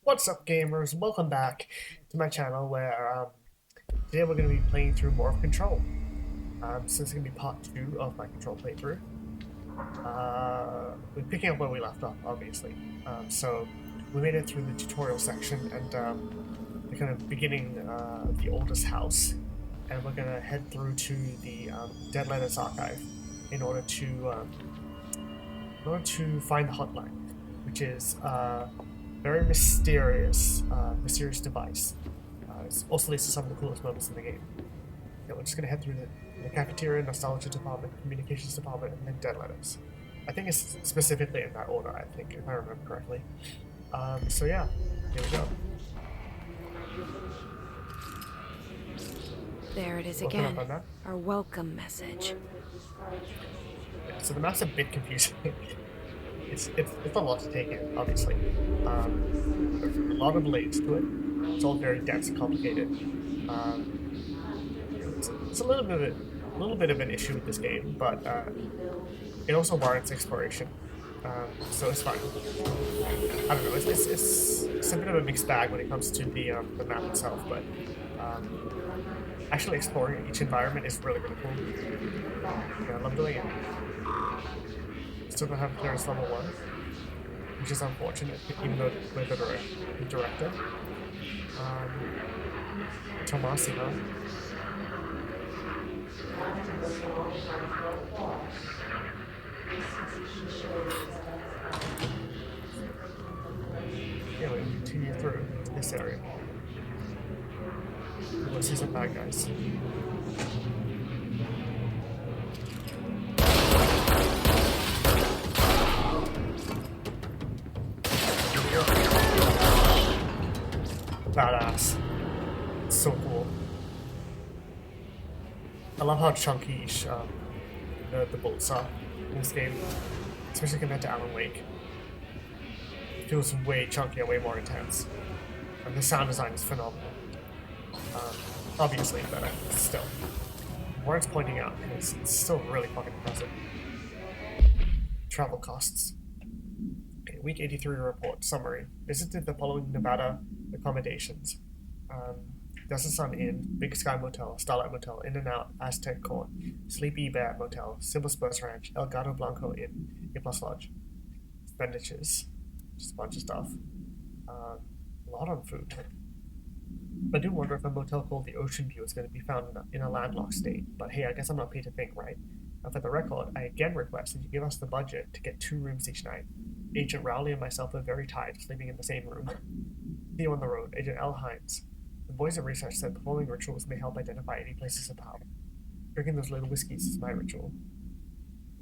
What's up, gamers? Welcome back to my channel where today we're going to be playing through more of Control. So this is going to be part 2 of my Control playthrough. We're picking up where we left off, obviously. So we made it through the tutorial section and the kind of beginning of the oldest house. And we're going to head through to the Dead Letters archive in order to find the hotline, which is very mysterious device. It also leads to some of the coolest moments in the game. Yeah, we're just gonna head through the cafeteria, nostalgia department, communications department, and then dead letters. I think it's specifically in that order, I think, if I remember correctly. So yeah, here we go. There it is Open up again. on that. Our welcome message. Yeah, so the map's a bit confusing. it's a lot to take in, obviously. There's a lot of layers to it. It's all very dense and complicated. It's a little bit of an issue with this game, but it also warrants exploration. So it's fine. I don't know. It's a bit of a mixed bag when it comes to the map itself, but actually exploring each environment is really cool. Yeah, I love doing it. Still don't have clearance level 1, which is unfortunate, even though we're the director. Tomasi, huh? Anyway, we continue through this area. We'll see some bad guys. Badass. It's so cool. I love how chunky the bullets are in this game, especially compared to Alan Wake. It feels way chunkier, way more intense. And the sound design is phenomenal. Obviously, but still. Worth pointing out, because it's still really fucking impressive. Travel costs. Okay, week 83 report. Summary. Visited the following Nevada accommodations. Desert Sun Inn, Big Sky Motel, Starlight Motel, In and Out, Aztec Court, Sleepy Bear Motel, Silver Spurs Ranch, El Gato Blanco Inn, A Plus Lodge. Expenditures. Just a bunch of stuff. A lot on food. I do wonder if a motel called the Ocean View is going to be found in a landlocked state, but hey, I guess I'm not paid to think, right? And for the record, I again request that you give us the budget to get 2 rooms each night. Agent Rowley and myself are very tired sleeping in the same room. Theo on the road, Agent L. Hines. The boys at research said performing rituals may help identify any places of power. Drinking those little whiskeys is my ritual.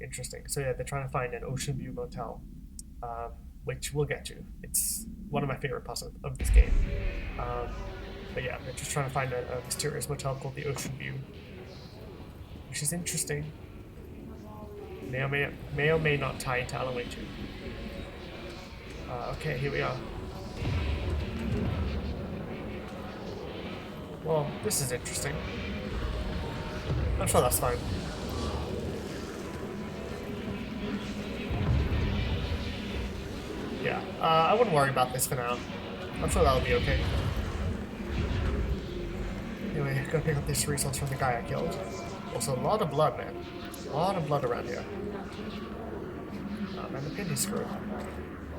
Interesting. So yeah, they're trying to find an Ocean View motel, which we'll get to. It's one of my favorite parts of this game. But yeah, they're just trying to find a mysterious motel called the Ocean View, which is interesting. May or may not tie into Alan Wake 2. Okay, here we are. Well, this is interesting. I'm sure that's fine. Yeah, I wouldn't worry about this for now. I'm sure that'll be okay. Anyway, gotta pick up this resource from the guy I killed. Also, a lot of blood, man. A lot of blood around here. Man, the pin is screwed.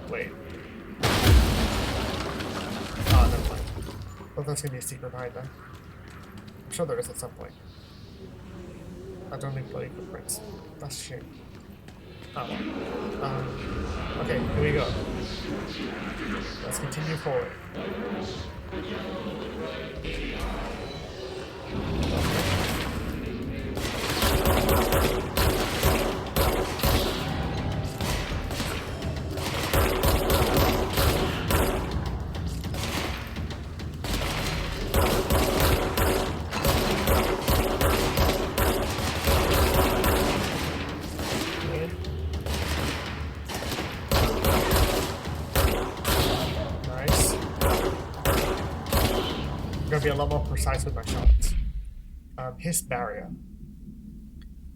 Wait. Ah, never mind. Well, there's gonna be a secret behind that. I'm sure there is at some point. I don't need bloody footprints. That's a shame. Oh well. Okay, here we go. Let's continue forward. Be a lot more precise with my shots. Hiss barrier.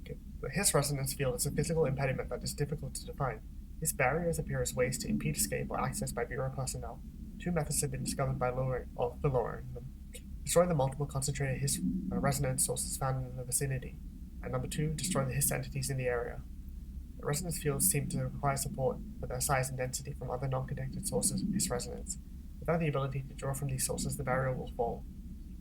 Okay. The hiss resonance field is a physical impediment that is difficult to define. Hiss barriers appear as ways to impede escape or access by bureau personnel. Two methods have been discovered by lowering them. Destroy the multiple concentrated Hiss resonance sources found in the vicinity. And number 2, destroy the Hiss entities in the area. The resonance fields seem to require support for their size and density from other non-connected sources of Hiss resonance. Without the ability to draw from these sources, the barrier will fall.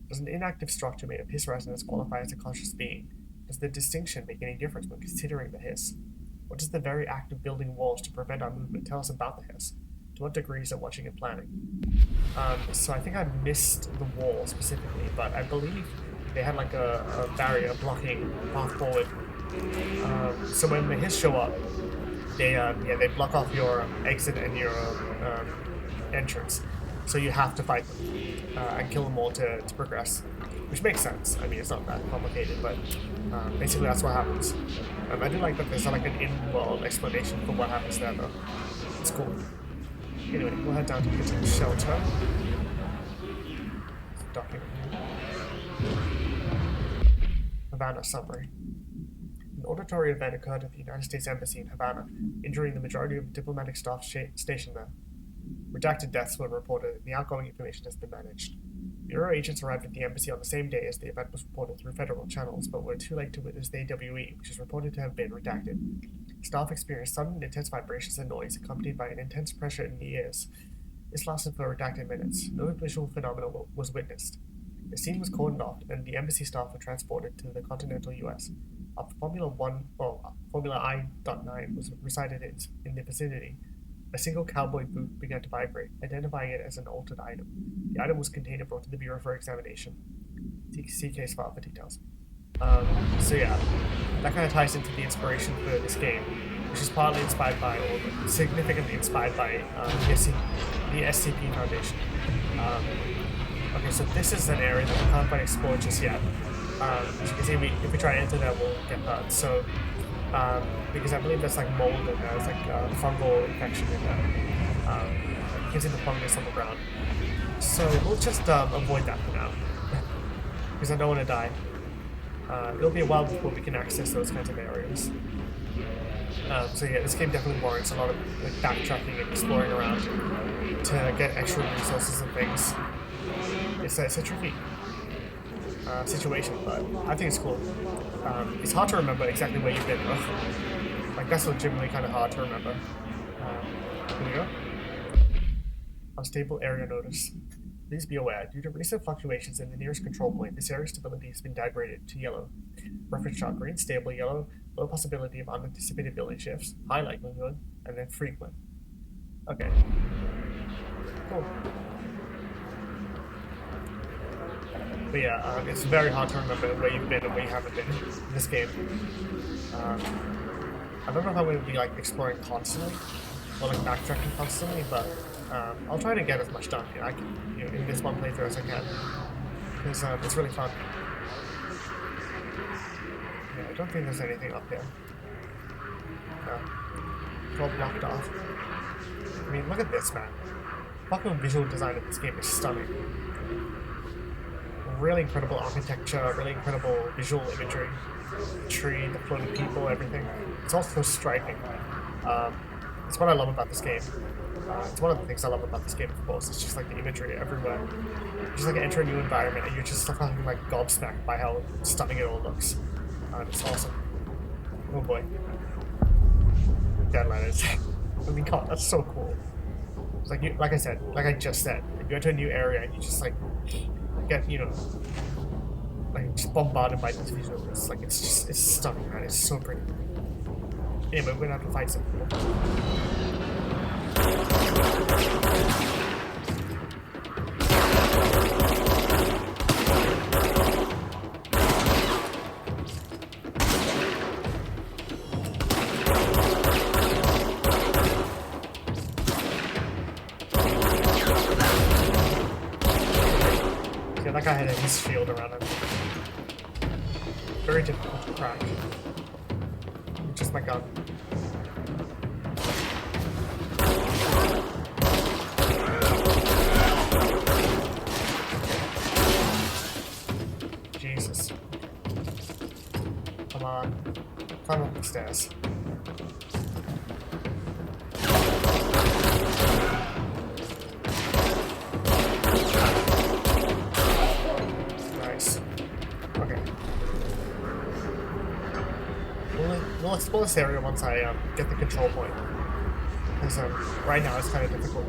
Does an inactive structure made of Hiss resonance qualify as a conscious being? Does the distinction make any difference when considering the Hiss? What does the very act of building walls to prevent our movement tell us about the Hiss? To what degree is it watching and planning? So I think I missed the wall specifically, but I believe they had like a barrier blocking path forward. So when the Hiss show up, they block off your exit and your entrance. So you have to fight them and kill them all to progress, which makes sense. I mean, it's not that complicated, but basically that's what happens. I do like that there's like an in-world explanation for what happens there, though. It's cool. Anyway, we'll head down to the shelter. Document. Havana summary. An auditory event occurred at the United States Embassy in Havana, injuring the majority of diplomatic staff stationed there. Redacted deaths were reported, and the outgoing information has been managed. Bureau agents arrived at the embassy on the same day as the event was reported through federal channels, but were too late to witness the AWE, which is reported to have been redacted. Staff experienced sudden intense vibrations and noise, accompanied by an intense pressure in the ears. This lasted for redacted minutes. No visual phenomena was witnessed. The scene was cordoned off, and the embassy staff were transported to the continental U.S. After Formula I.9 was recited in the vicinity, a single cowboy boot began to vibrate, identifying it as an altered item. The item was contained and brought to the Bureau for examination. See case file for details. So yeah, that kind of ties into the inspiration for this game, which is partly inspired by, or significantly inspired by, the SCP Foundation. Okay, so this is an area that we can't quite explore just yet. As you can see, if we try to enter there, we'll get hurt. So, because I believe there's like mold in there, there's like fungal infection in there. You can see the fungus on the ground. So we'll just avoid that for now, because I don't want to die. It'll be a while before we can access those kinds of areas. So yeah, this game definitely warrants a lot of like backtracking and exploring around to get extra resources and things. It's a tricky situation, but I think it's cool. It's hard to remember exactly where you've been though. Like that's legitimately kind of hard to remember. Here we go. Unstable area notice. Please be aware, due to recent fluctuations in the nearest control point, this area's stability has been downgraded to yellow. Reference chart green, stable yellow, low possibility of unanticipated building shifts, high likelihood, and then frequent. Okay. Cool. But yeah, it's very hard to remember where you've been and where you haven't been in this game. I don't know if I'm going to be like exploring constantly, or like backtracking constantly, but I'll try to get as much done in this one playthrough as I can, because it's really fun. Yeah, I don't think there's anything up here. No. It's all blocked off. I mean, look at this, man. Fucking visual design of this game is stunning. Really incredible architecture, really incredible visual imagery. The tree, the floating people, everything. It's all so striking. It's what I love about this game. It's one of the things I love about this game, of course. It's just like the imagery everywhere. You just like enter a new environment and you're just fucking like gobsmacked by how stunning it all looks. It's awesome. Oh boy. Deadlanders. I mean, God, that's so cool. It's like like I said, like I just said, you enter a new area and you just like get, like just bombarded by these visuals. Like it's stunning, man. It's so pretty. Anyway, we're gonna have to fight some people. Yeah, that guy had his shield around him. Very difficult to crack. Just my gun. Jesus. Come on. Climb up the stairs. explore this area once I get the control point. Because right now it's kind of difficult.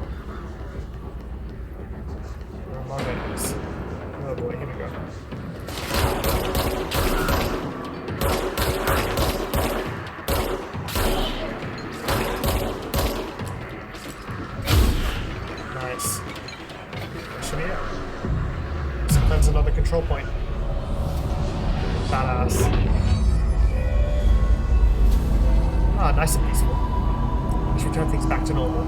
There are a lot of enemies. Oh boy, here we go. Nice. That should be it. So that's another control point. Badass. Ah, nice and peaceful. Let's return things back to normal.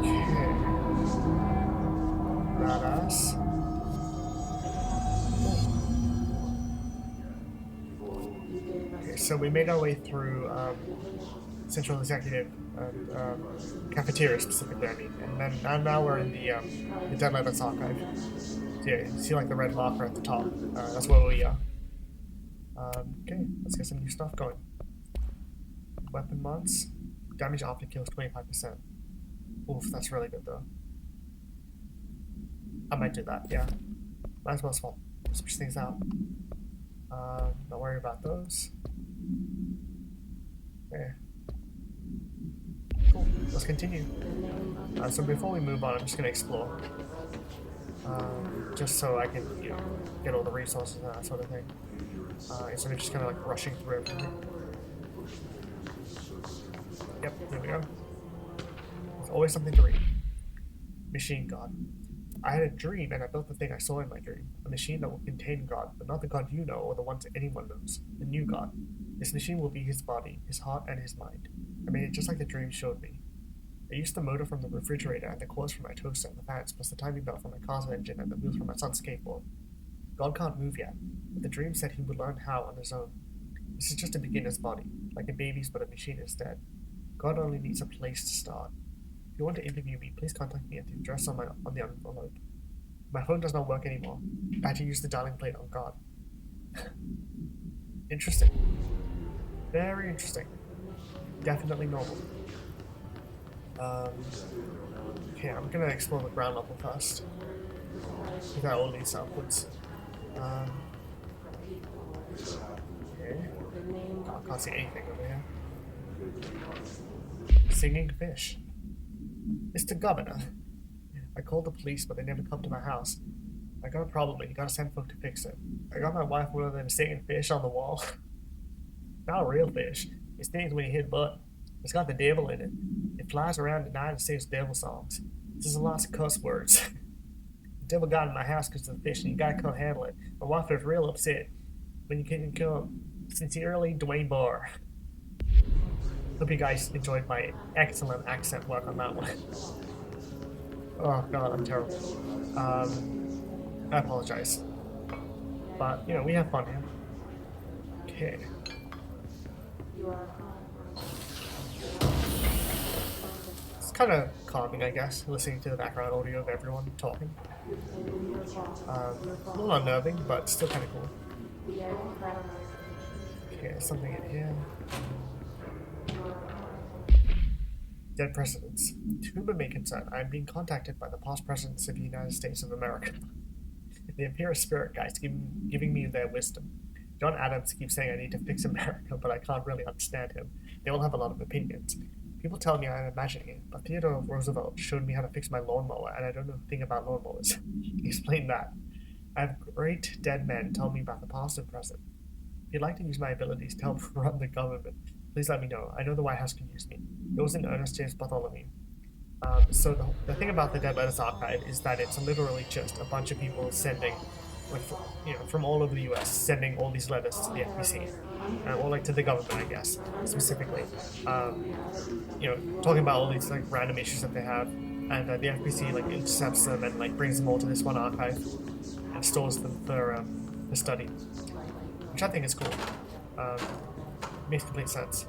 Okay. Badass. Okay, so we made our way through Central Executive and Cafeteria specifically, I mean. And then now we're in the Dead Letters Archive. So yeah, you see like the red marker at the top. That's where we are. Okay, let's get some new stuff going. Weapon mods. Damage after kills 25%. Oof, that's really good though. I might do that, yeah. Might as well switch things out. Don't worry about those. Okay. Cool, let's continue. So before we move on, I'm just going to explore. Just so I can, you know, get all the resources and that sort of thing. Instead of just kind of like rushing through everything. Yep, there we go. There's always something to read. Machine God. I had a dream and I built the thing I saw in my dream. A machine that will contain God, but not the God you know or the ones anyone knows. The new God. This machine will be his body, his heart, and his mind. I made it just like the dream showed me. I used the motor from the refrigerator and the cores from my toaster and the fans, plus the timing belt from my car's engine and the wheels from my son's skateboard. God can't move yet, but the dream said he would learn how on his own. This is just a beginner's body, like a baby's but a machine instead. God only needs a place to start. If you want to interview me, please contact me at the address on the envelope. My phone does not work anymore. I had to use the dialing plate on God. Interesting. Very interesting. Definitely normal. Okay, I'm gonna explore the ground level first. That all leads upwards. Okay. Oh, I can't see anything over here. Singing fish. Mr. Governor. I called the police, but they never come to my house. I got a problem, and you gotta send folk to fix it. I got my wife one of them singing fish on the wall. Not a real fish. It stings when you hit butt. It's got the devil in it. It flies around at night and sings devil songs. There's lots of cuss words. The devil got in my house because of the fish, and you gotta come handle it. My wife was real upset when you couldn't come. Sincerely, Dwayne Barr. Hope you guys enjoyed my excellent accent work on that one. Oh god, I'm terrible. I apologize. But, you know, we have fun here. Okay. It's kind of calming, I guess, listening to the background audio of everyone talking. A little unnerving, but still kind of cool. Okay, something in here. Dead presidents. To whom it may concern, I am being contacted by the past presidents of the United States of America. The Imperial Spirit Guides giving me their wisdom. John Adams keeps saying I need to fix America, but I can't really understand him. They all have a lot of opinions. People tell me I'm imagining it, but Theodore Roosevelt showed me how to fix my lawnmower, and I don't know a thing about lawnmowers. Explain that. I have great dead men tell me about the past and present. If you'd like to use my abilities to help run the government, please let me know. I know the White House can use me. Yours in Ernest James Bartholomew. So the thing about the Dead Letters Archive is that it's literally just a bunch of people sending, like, from all over the U.S., sending all these letters to the FBC, or like to the government, I guess, specifically. Talking about all these like random issues that they have, and the FBC like intercepts them and like brings them all to this one archive and stores them for study, which I think is cool. Makes complete sense.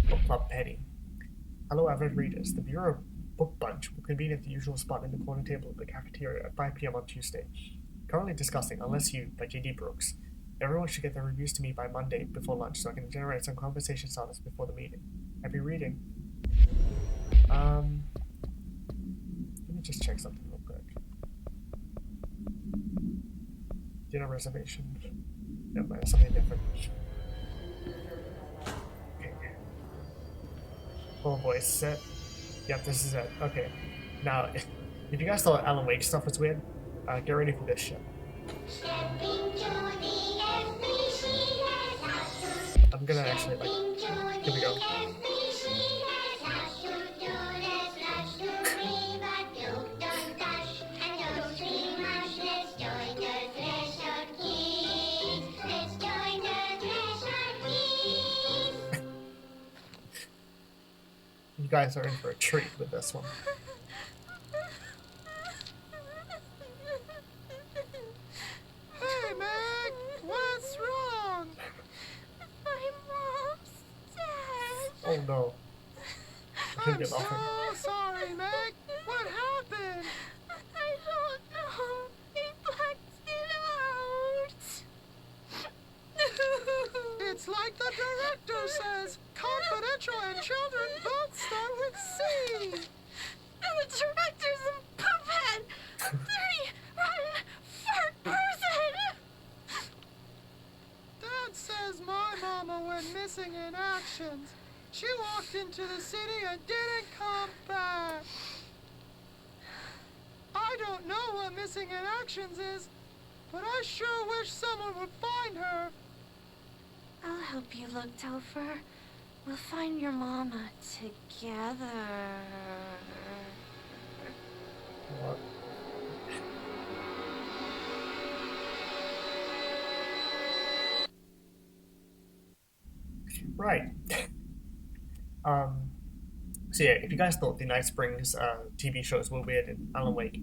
Book Club Penny. Hello, avid readers. The Bureau Book Bunch will convene at the usual spot in the corner table of the cafeteria at 5 p.m. on Tuesday. Currently discussing Unless You by J.D. Brooks. Everyone should get their reviews to me by Monday before lunch so I can generate some conversation starters before the meeting. Happy reading. Let me just check something real quick. Dinner reservation. No, that's something different. Okay. Full voice set. Yep, this is it. Okay. Now, if you guys thought Alan Wake stuff was weird, get ready for this shit. I'm gonna actually, like, here we go. You guys are in for a treat with this one. Hey, Meg! What's wrong? My mom's dead. Oh no. I shouldn't I'm get so laughing. sorry, Meg. What happened? I don't know. They blacked it out. It's like the director says. Confidential and children both start with C. The director's a puppet. Dirty, rotten, fart person. Dad says my mama went missing in actions. She walked into the city and didn't come back. I don't know what missing in actions is, but I sure wish someone would find her. I'll help you look, Topher. We'll find your mama together. What? Right. So yeah, if you guys thought the Night Springs TV shows were weird in Alan Wake,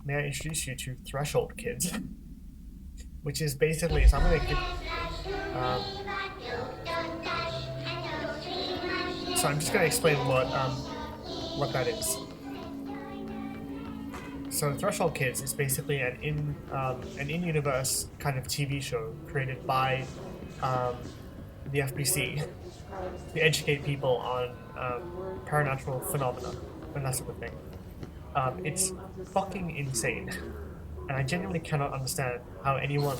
may I introduce you to Threshold Kids, which is basically, so I'm gonna give, so I'm just gonna explain what that is. So Threshold Kids is basically an in-universe kind of TV show created by the FBC to educate people on paranatural phenomena and that sort of thing. It's fucking insane, and I genuinely cannot understand how anyone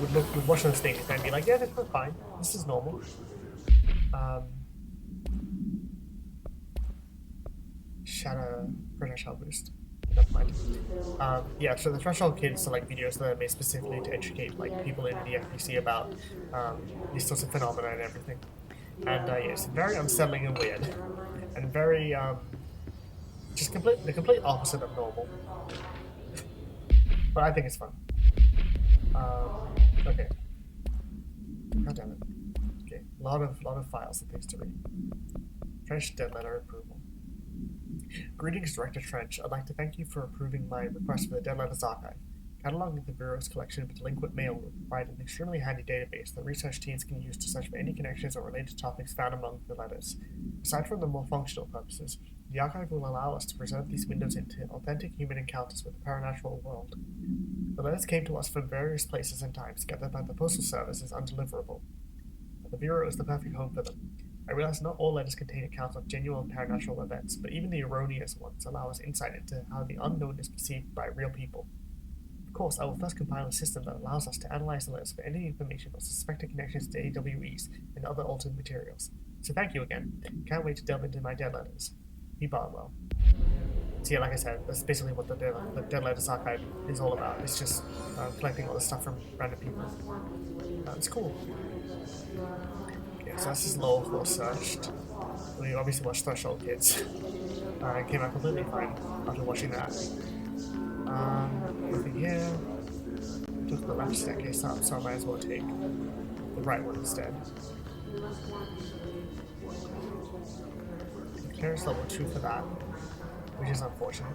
would watch those things and be like, yeah, that's fine, this is normal. Shadow projectile boost. Never mind. Yeah, so the Threshold Kids are like videos that are made specifically to educate like people in the FBC about these sorts of phenomena and everything. And yeah, it's very unsettling and weird, and very just the complete opposite of normal. But I think it's fun. Okay. God damn it. Okay, lot of files and things to read. Trench dead letter approval. Greetings, Director Trench. I'd like to thank you for approving my request for the Dead Letters Archive. Cataloging the Bureau's collection of delinquent mail will provide an extremely handy database that research teams can use to search for any connections or related topics found among the letters. Aside from the more functional purposes, the archive will allow us to preserve these windows into authentic human encounters with the paranatural world. The letters came to us from various places and times, gathered by the Postal Service as undeliverable. The Bureau is the perfect home for them. I realize not all letters contain accounts of genuine paranatural events, but even the erroneous ones allow us insight into how the unknown is perceived by real people. Of course, I will first compile a system that allows us to analyze the letters for any information or suspected connections to AWEs and other altered materials. So thank you again. Can't wait to delve into my dead letters. Be Barnwell. So yeah, like I said, that's basically what the Dead Letters Archive is all about. It's just collecting all the stuff from random people. It's cool. Okay, so that's just low floor searched. We obviously watched Threshold Kids. It came out completely fine after watching that. Nothing here. Took the left staircase up, so I might as well take the right one instead. Clearance level 2 for that, which is unfortunate.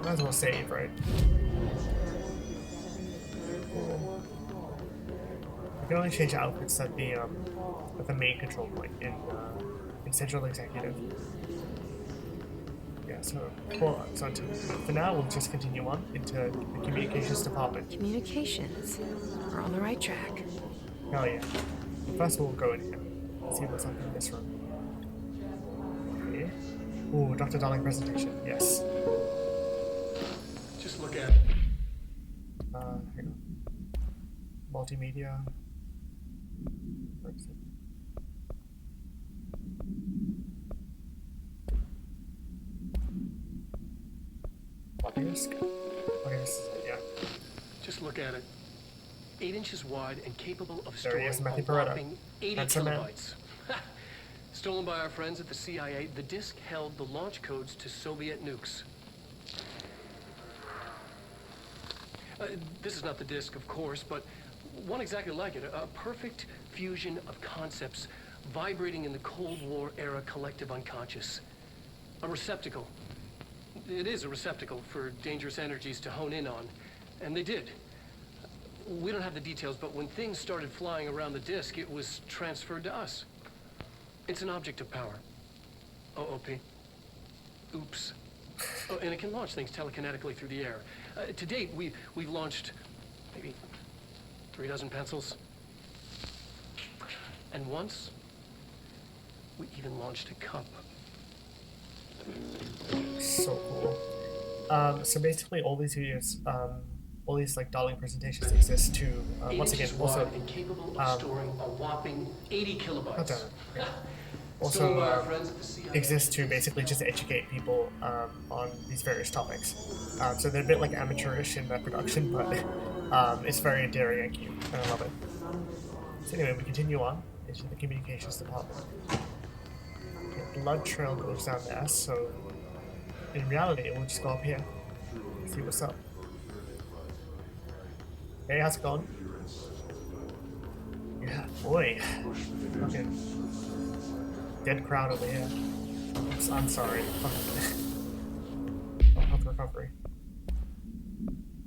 Might as well save, right? Cool. I can only change outfits at the main control point in Central Executive. Yeah, so for now we'll just continue on into the communications department. Communications. We're on the right track. Hell yeah. First we'll go in here. Let's see what's up in this room. Okay. Ooh, Dr. Darling presentation. Yes. Just look at it. Hang on. Multimedia. Where is it? Floppy disk? Okay, this is it, yeah. Just look at it. 8 inches wide and capable of There he storing is, a Matthew Peretta. whopping 80 Handsome man. kilobytes. Stolen by our friends at the CIA, the disk held the launch codes to Soviet nukes. This is not the disk, of course, but one exactly like it. A perfect fusion of concepts vibrating in the Cold War era collective unconscious. A receptacle. It is a receptacle for dangerous energies to hone in on. And they did. We don't have the details, but when things started flying around the disk, it was transferred to us. It's an object of power. OOP. Oops. Oh, and it can launch things telekinetically through the air. To date, we've launched maybe 3 dozen pencils. And once, we even launched a cup. So cool. So basically all these videos, all these like Darling presentations exist to, once again, also, and capable of storing a whopping 80 kilobytes. also exist to basically just educate people on these various topics. So they're a bit like amateurish in their production, but it's very endearing and cute, and I love it. So anyway, we continue on into the communications department. The blood trail goes down there, so in reality it will just go up here. See what's up. Hey, how's it going? Yeah, boy. Okay. Dead crowd over here. Oops, I'm sorry. Oh, health recovery.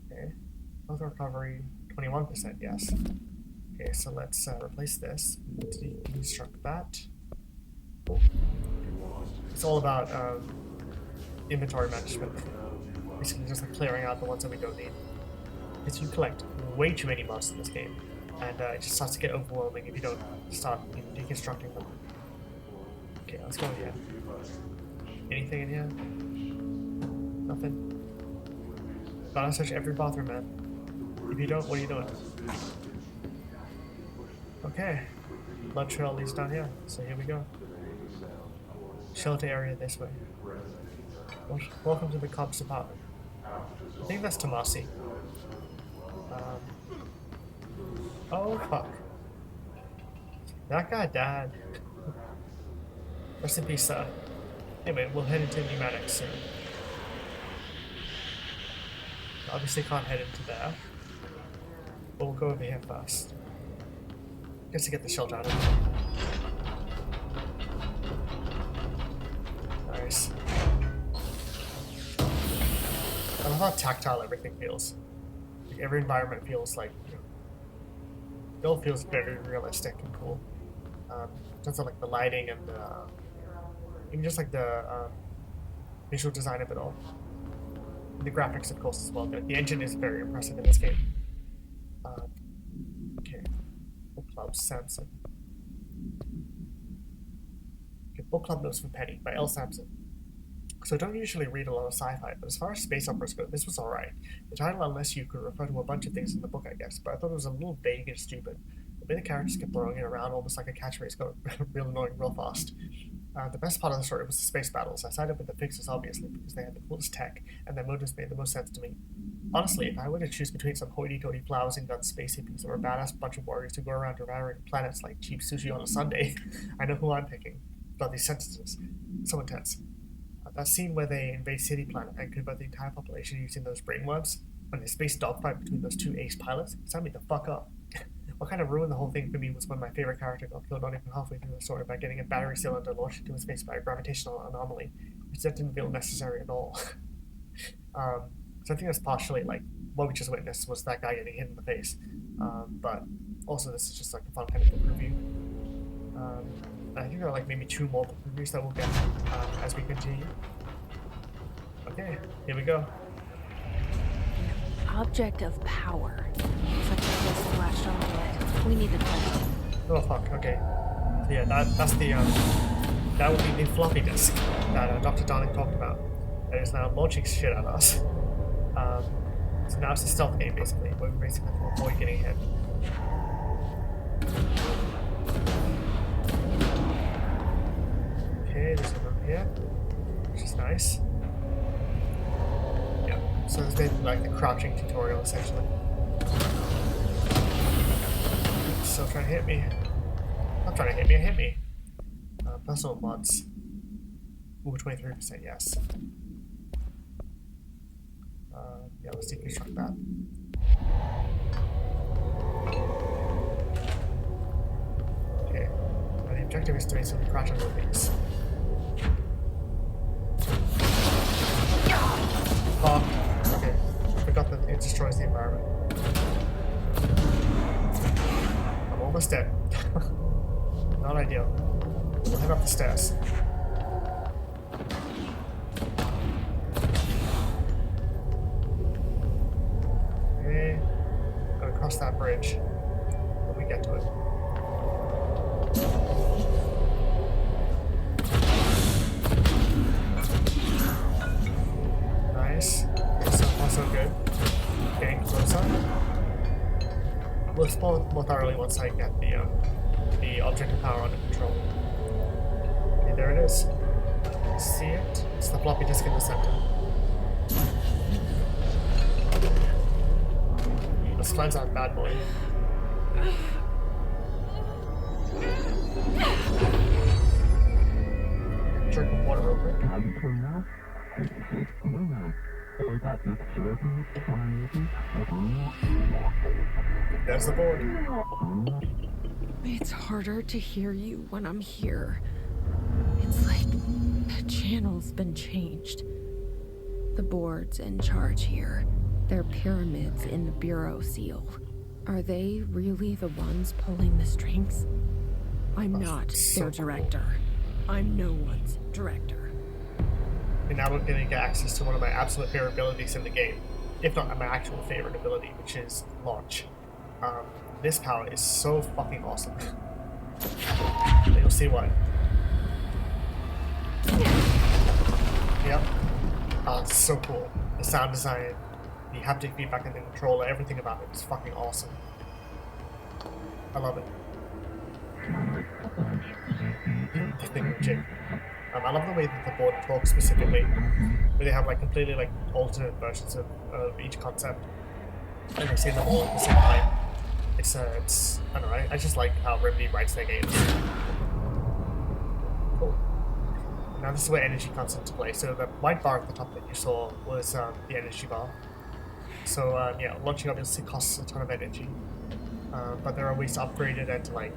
Okay. Health recovery, 21%, yes. Okay, so let's replace this. Deconstruct that. Cool. It's all about inventory management. Basically just like clearing out the ones that we don't need. Because you collect way too many mods in this game, and it just starts to get overwhelming if you don't start deconstructing them. Okay, let's go in here. Anything in here? Nothing? Gotta search every bathroom, man. If you don't, what are you doing? Okay. Blood trail leads down here, so here we go. Shelter area this way. Welcome to the cops department. I think that's Tomasi. Oh fuck. That guy died. Rest in peace, sir. Anyway, we'll head into pneumatics soon. Obviously can't head into there. But we'll go over here first. Just to get the shelter out of here. Nice. I love how tactile everything feels. Like every environment feels like, you know, it all feels very realistic and cool. In terms of like the lighting and even just like the visual design of it all. And the graphics, of course, as well. The engine is very impressive in this game. Okay. Book Club, Samson. Okay, Book Club Notes from Penny by L. Sampson. So I don't usually read a lot of sci-fi, but as far as space operas go, this was alright. The title, unless you could refer to a bunch of things in the book, I guess, but I thought it was a little vague and stupid. The way the characters kept throwing it around almost like a catchphrase got real annoying real fast. The best part of the story was the space battles. I sided with the fixers, obviously, because they had the coolest tech, and their motives made the most sense to me. Honestly, if I were to choose between some hoity-toity flowers and gun space hippies or a badass bunch of warriors who go around devouring planets like cheap sushi on a Sunday, I know who I'm picking. God, these sentences. So intense. That scene where they invade City Planet and convert the entire population using those brainworms, and the space dogfight between those two ace pilots, signed me the fuck up. What kind of ruined the whole thing for me was when my favorite character got killed not even halfway through the story by getting a battery cylinder launched into space by a gravitational anomaly, which that didn't feel necessary at all. So I think that's partially like what we just witnessed was that guy getting hit in the face, but also this is just like a fun kind of book review. I think there are like maybe 2 more book reviews that we'll get as we continue. Okay, here we go. Object of power. Looks like the place is latched on it. We need to find it. Oh fuck, okay. So yeah, that's the, that would be the floppy disk that Dr. Darling talked about. That is now launching shit at us. So now it's a stealth game basically, where we basically have to avoid getting hit. Okay, there's a room here, which is nice. Yeah, so there's been like the crouching tutorial essentially. Still trying to hit me. Not trying to hit me, hit me. Personal mods. Ooh, 23%, yes. Yeah, let's deconstruct that. Okay. Now the objective is to basically crash on these. Oh, okay. I forgot that it destroys the environment. I'm almost dead. Not ideal. We'll head up the stairs. Okay. Gotta cross that bridge when we get to it. Nice. So far so good. Getting closer. We'll explore more thoroughly once I get the objective power under control. Okay, there it is. See it? It's the floppy disk in the center. Let's cleanse that bad boy. Drink of water real quick. There's the board. It's harder to hear you when I'm here. It's like the channel's been changed. The board's in charge here. They're pyramids in the Bureau seal. Are they really the ones pulling the strings? I'm not their director. I'm no one's director. And now we're going to get access to one of my absolute favorite abilities in the game. If not my actual favorite ability, which is launch. This power is so fucking awesome. You'll see why. Yep. It's so cool. The sound design, the haptic feedback in the controller, everything about it is fucking awesome. I love it. The thing legit. I love the way that the board talks specifically, where they have like completely like alternate versions of each concept, and they say them all at the same time. It's I don't know. I just like how Remedy writes their games. Cool. Now this is where energy comes into play. So the white bar at the top that you saw was the energy bar. So yeah, launching obviously costs a ton of energy, but there are ways to upgrade it and to like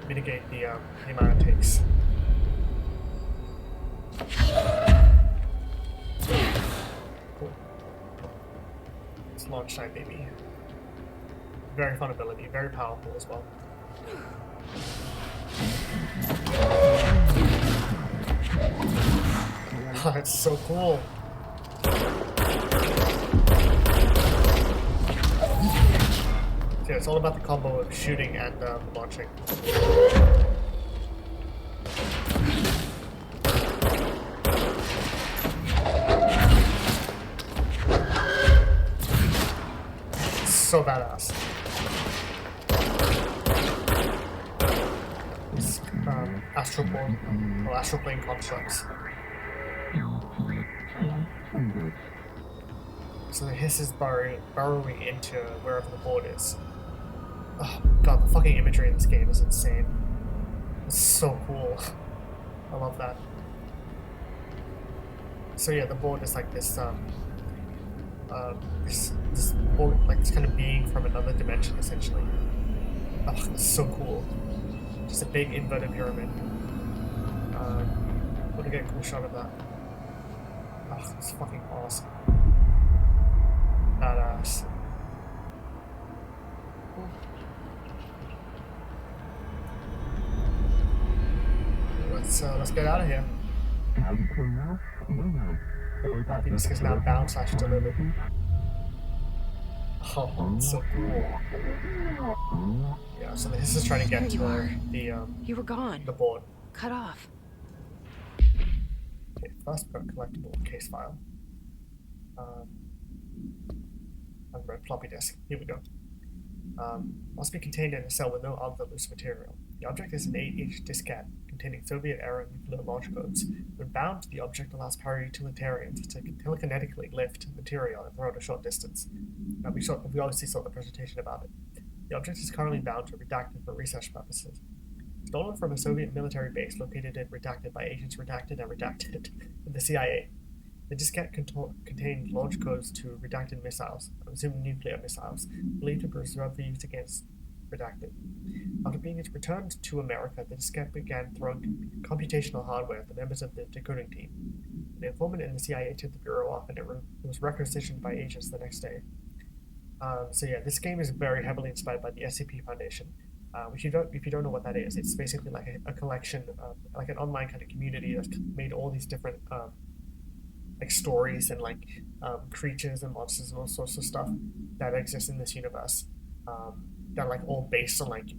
mitigate the amount it takes. Cool. It's launch time, baby. Very fun ability, very powerful as well. Oh, it's so cool. Yeah, it's all about the combo of shooting and launching. So badass. These astral plane, or astral plane constructs. So the hiss is burrowing into wherever the board is. Oh god, the fucking imagery in this game is insane. It's so cool. I love that. So yeah, the board is like this this board, like this kind of being from another dimension, essentially. Oh, it's so cool. Just a big inverted pyramid. Want to get a cool shot of that. Oh, it's fucking awesome. Badass. Cool. Let's get out of here. I think this is now bound / delivered. Oh, it's so cool. Yeah, so this is trying to get to You were gone. the board. Cut off. Okay, first book collectible case file. unread floppy disk. Here we go. Must be contained in a cell with no other loose material. The object is an 8-inch diskette containing Soviet-era nuclear launch codes. When bound, the object allows para-utilitarians to telekinetically lift material and throw it a short distance. Now, we obviously saw the presentation about it. The object is currently bound to Redacted for research purposes. Stolen from a Soviet military base located in Redacted by agents Redacted and Redacted in the CIA. The diskette contained launch codes to Redacted missiles, I'm assuming nuclear missiles, believed to be reserved for use against Redacted. After being returned to America, the diskette began throwing computational hardware at the members of the decoding team. An informant in the CIA tipped the bureau off, and it was requisitioned by agents the next day. So yeah, this game is very heavily inspired by the SCP Foundation. If you don't know what that is, it's basically like a collection, like an online kind of community that's made all these different like stories and like creatures and monsters and all sorts of stuff that exist in this universe. That like all based on like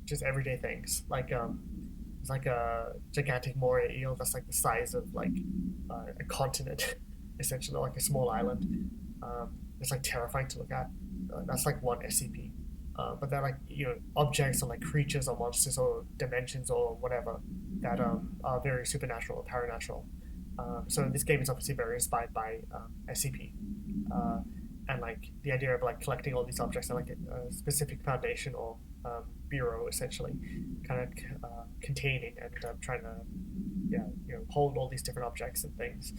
just everyday things. Like it's like a gigantic moray eel that's like the size of like a continent, essentially, like a small island. It's like terrifying to look at. That's like one SCP. But they're like, you know, objects or like creatures or monsters or dimensions or whatever that are very supernatural or paranatural. So this game is obviously very inspired by SCP. And like the idea of like collecting all these objects and like a specific foundation or bureau essentially kind of containing and trying to hold all these different objects and things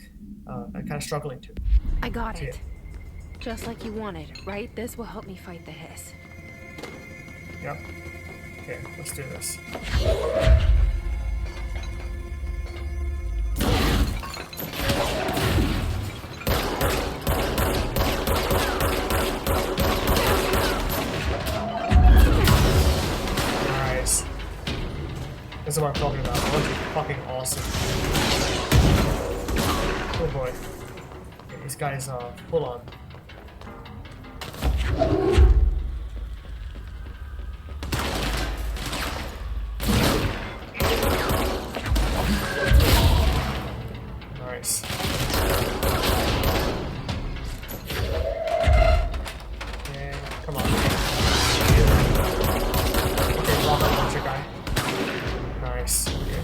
and kind of struggling to. I got it. Just like you wanted, right? This will help me fight the hiss. Yep. Okay, let's do this. Nice. This is what I'm talking about. That was fucking awesome. Oh boy. Okay, these guys are full on. Nice. And come on. Okay, block up launcher guy. Nice. Okay.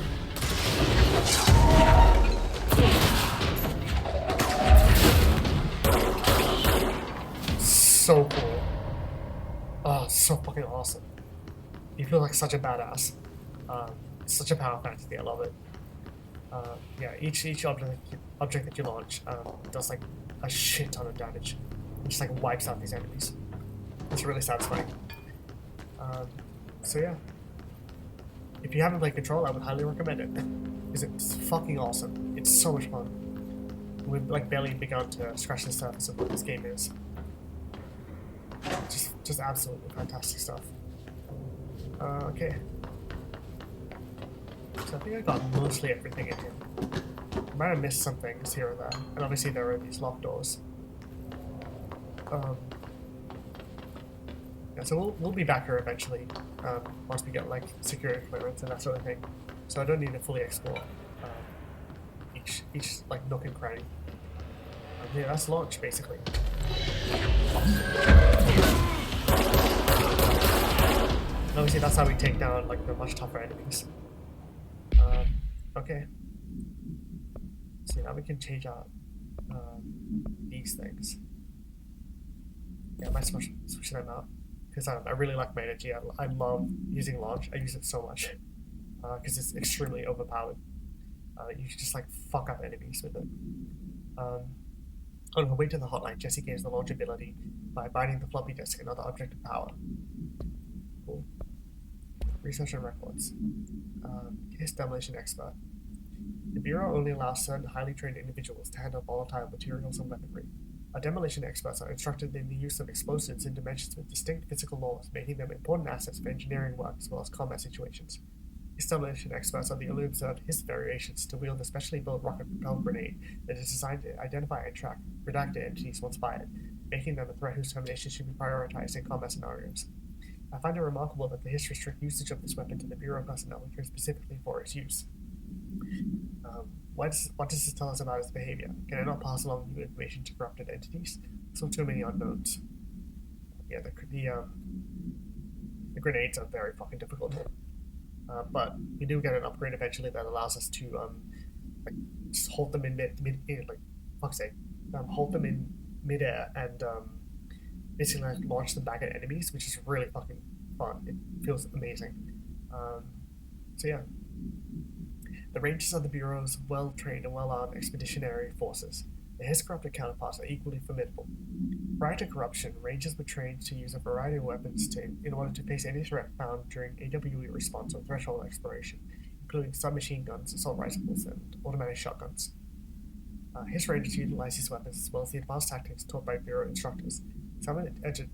So cool. Oh, so fucking awesome. You feel like such a badass. Such a power fantasy. I love it. Yeah, each object that you launch does like a shit ton of damage. It just like wipes out these enemies. It's really satisfying. So yeah, if you haven't played Control, I would highly recommend it because it's fucking awesome. It's so much fun. We've like barely begun to scratch the surface of what this game is. Just absolutely fantastic stuff. Okay. So I think I got mostly everything in here. I might have missed some things here or there, and obviously there are these locked doors. Yeah, so we'll be back here eventually, once we get like security clearance and that sort of thing. So I don't need to fully explore each like nook and cranny. Yeah, that's launch basically. And obviously that's how we take down like the much tougher enemies. Okay. So now we can change out these things. Yeah, I might switch them out because I really like my energy. I love using launch. I use it so much because it's extremely overpowered. You can just like fuck up enemies with it. On her way to the hotline, Jessie gains the launch ability by binding the floppy disk, another object of power. Cool. Research and records. Case demolition expert. The Bureau only allows certain highly trained individuals to handle volatile materials and weaponry. Our demolition experts are instructed in the use of explosives in dimensions with distinct physical laws, making them important assets for engineering work as well as combat situations. These demolition experts are the only observed HISS variations to wield a specially built rocket-propelled grenade that is designed to identify and track redacted entities once fired, making them a threat whose termination should be prioritized in combat scenarios. I find it remarkable that the HISS restrict usage of this weapon to the Bureau personnel trained specifically for its use. What does this tell us about its behavior? Can it not pass along new information to corrupted entities? Still too many unknowns. yeah, the grenades are very fucking difficult. But we do get an upgrade eventually that allows us to like just hold them in like fuck's sake, hold them in midair and basically like launch them back at enemies, which is really fucking fun. It feels amazing. So yeah, the Rangers are the Bureau's well-trained and well-armed expeditionary forces. His corrupted counterparts are equally formidable. Prior to corruption, Rangers were trained to use a variety of weapons in order to face any threat found during AWE response or threshold exploration, including submachine guns, assault rifles, and automatic shotguns. His Rangers utilize these weapons as well as the advanced tactics taught by Bureau instructors. Some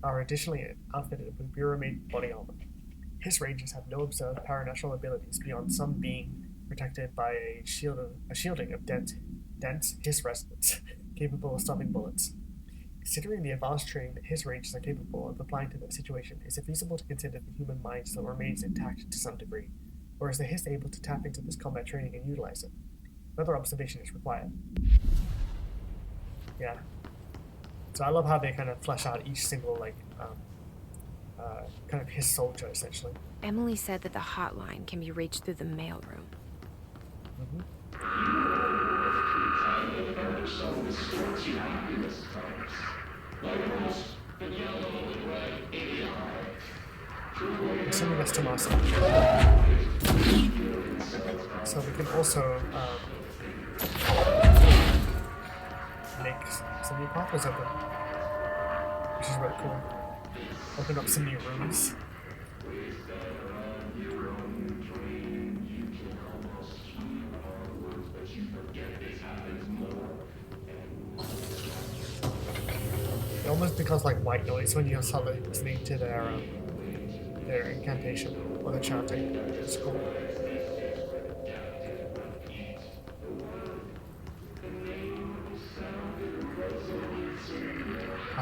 are additionally outfitted with Bureau-made body armor. His Rangers have no observed paranatural abilities beyond some being protected by a shielding of dense His resonance, capable of stopping bullets. Considering the advanced training that His Rangers are capable of applying to their situation, is it feasible to consider the human mind still remains intact to some degree, or is the His able to tap into this combat training and utilize it? Further observation is required. Yeah. So I love how they kind of flesh out each single kind of His soldier essentially. Emily said that the hotline can be reached through the mailroom. Assuming that's Tommaso. So we can also make some new pathways open, which is really cool. Open up some new rooms. It almost becomes like white noise when you're listening to their incantation or their chanting. It's cool.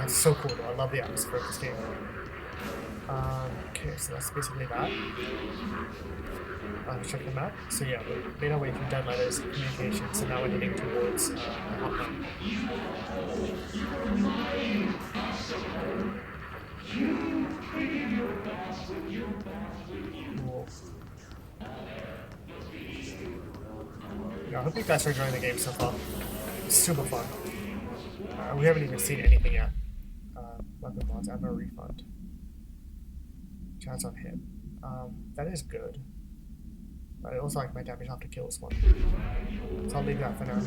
It's so cool though. I love the atmosphere of this game. Okay, so that's basically that. Check the map. So yeah, we made our way through dead letters, communications, and now we're heading towards the hotline. Cool. Yeah, I hope you guys are enjoying the game so far. It's super fun. We haven't even seen anything yet. Weapon mods, ammo refund. Chance on hit. That is good. But I also like my damage after kills one. So I'll leave that for now.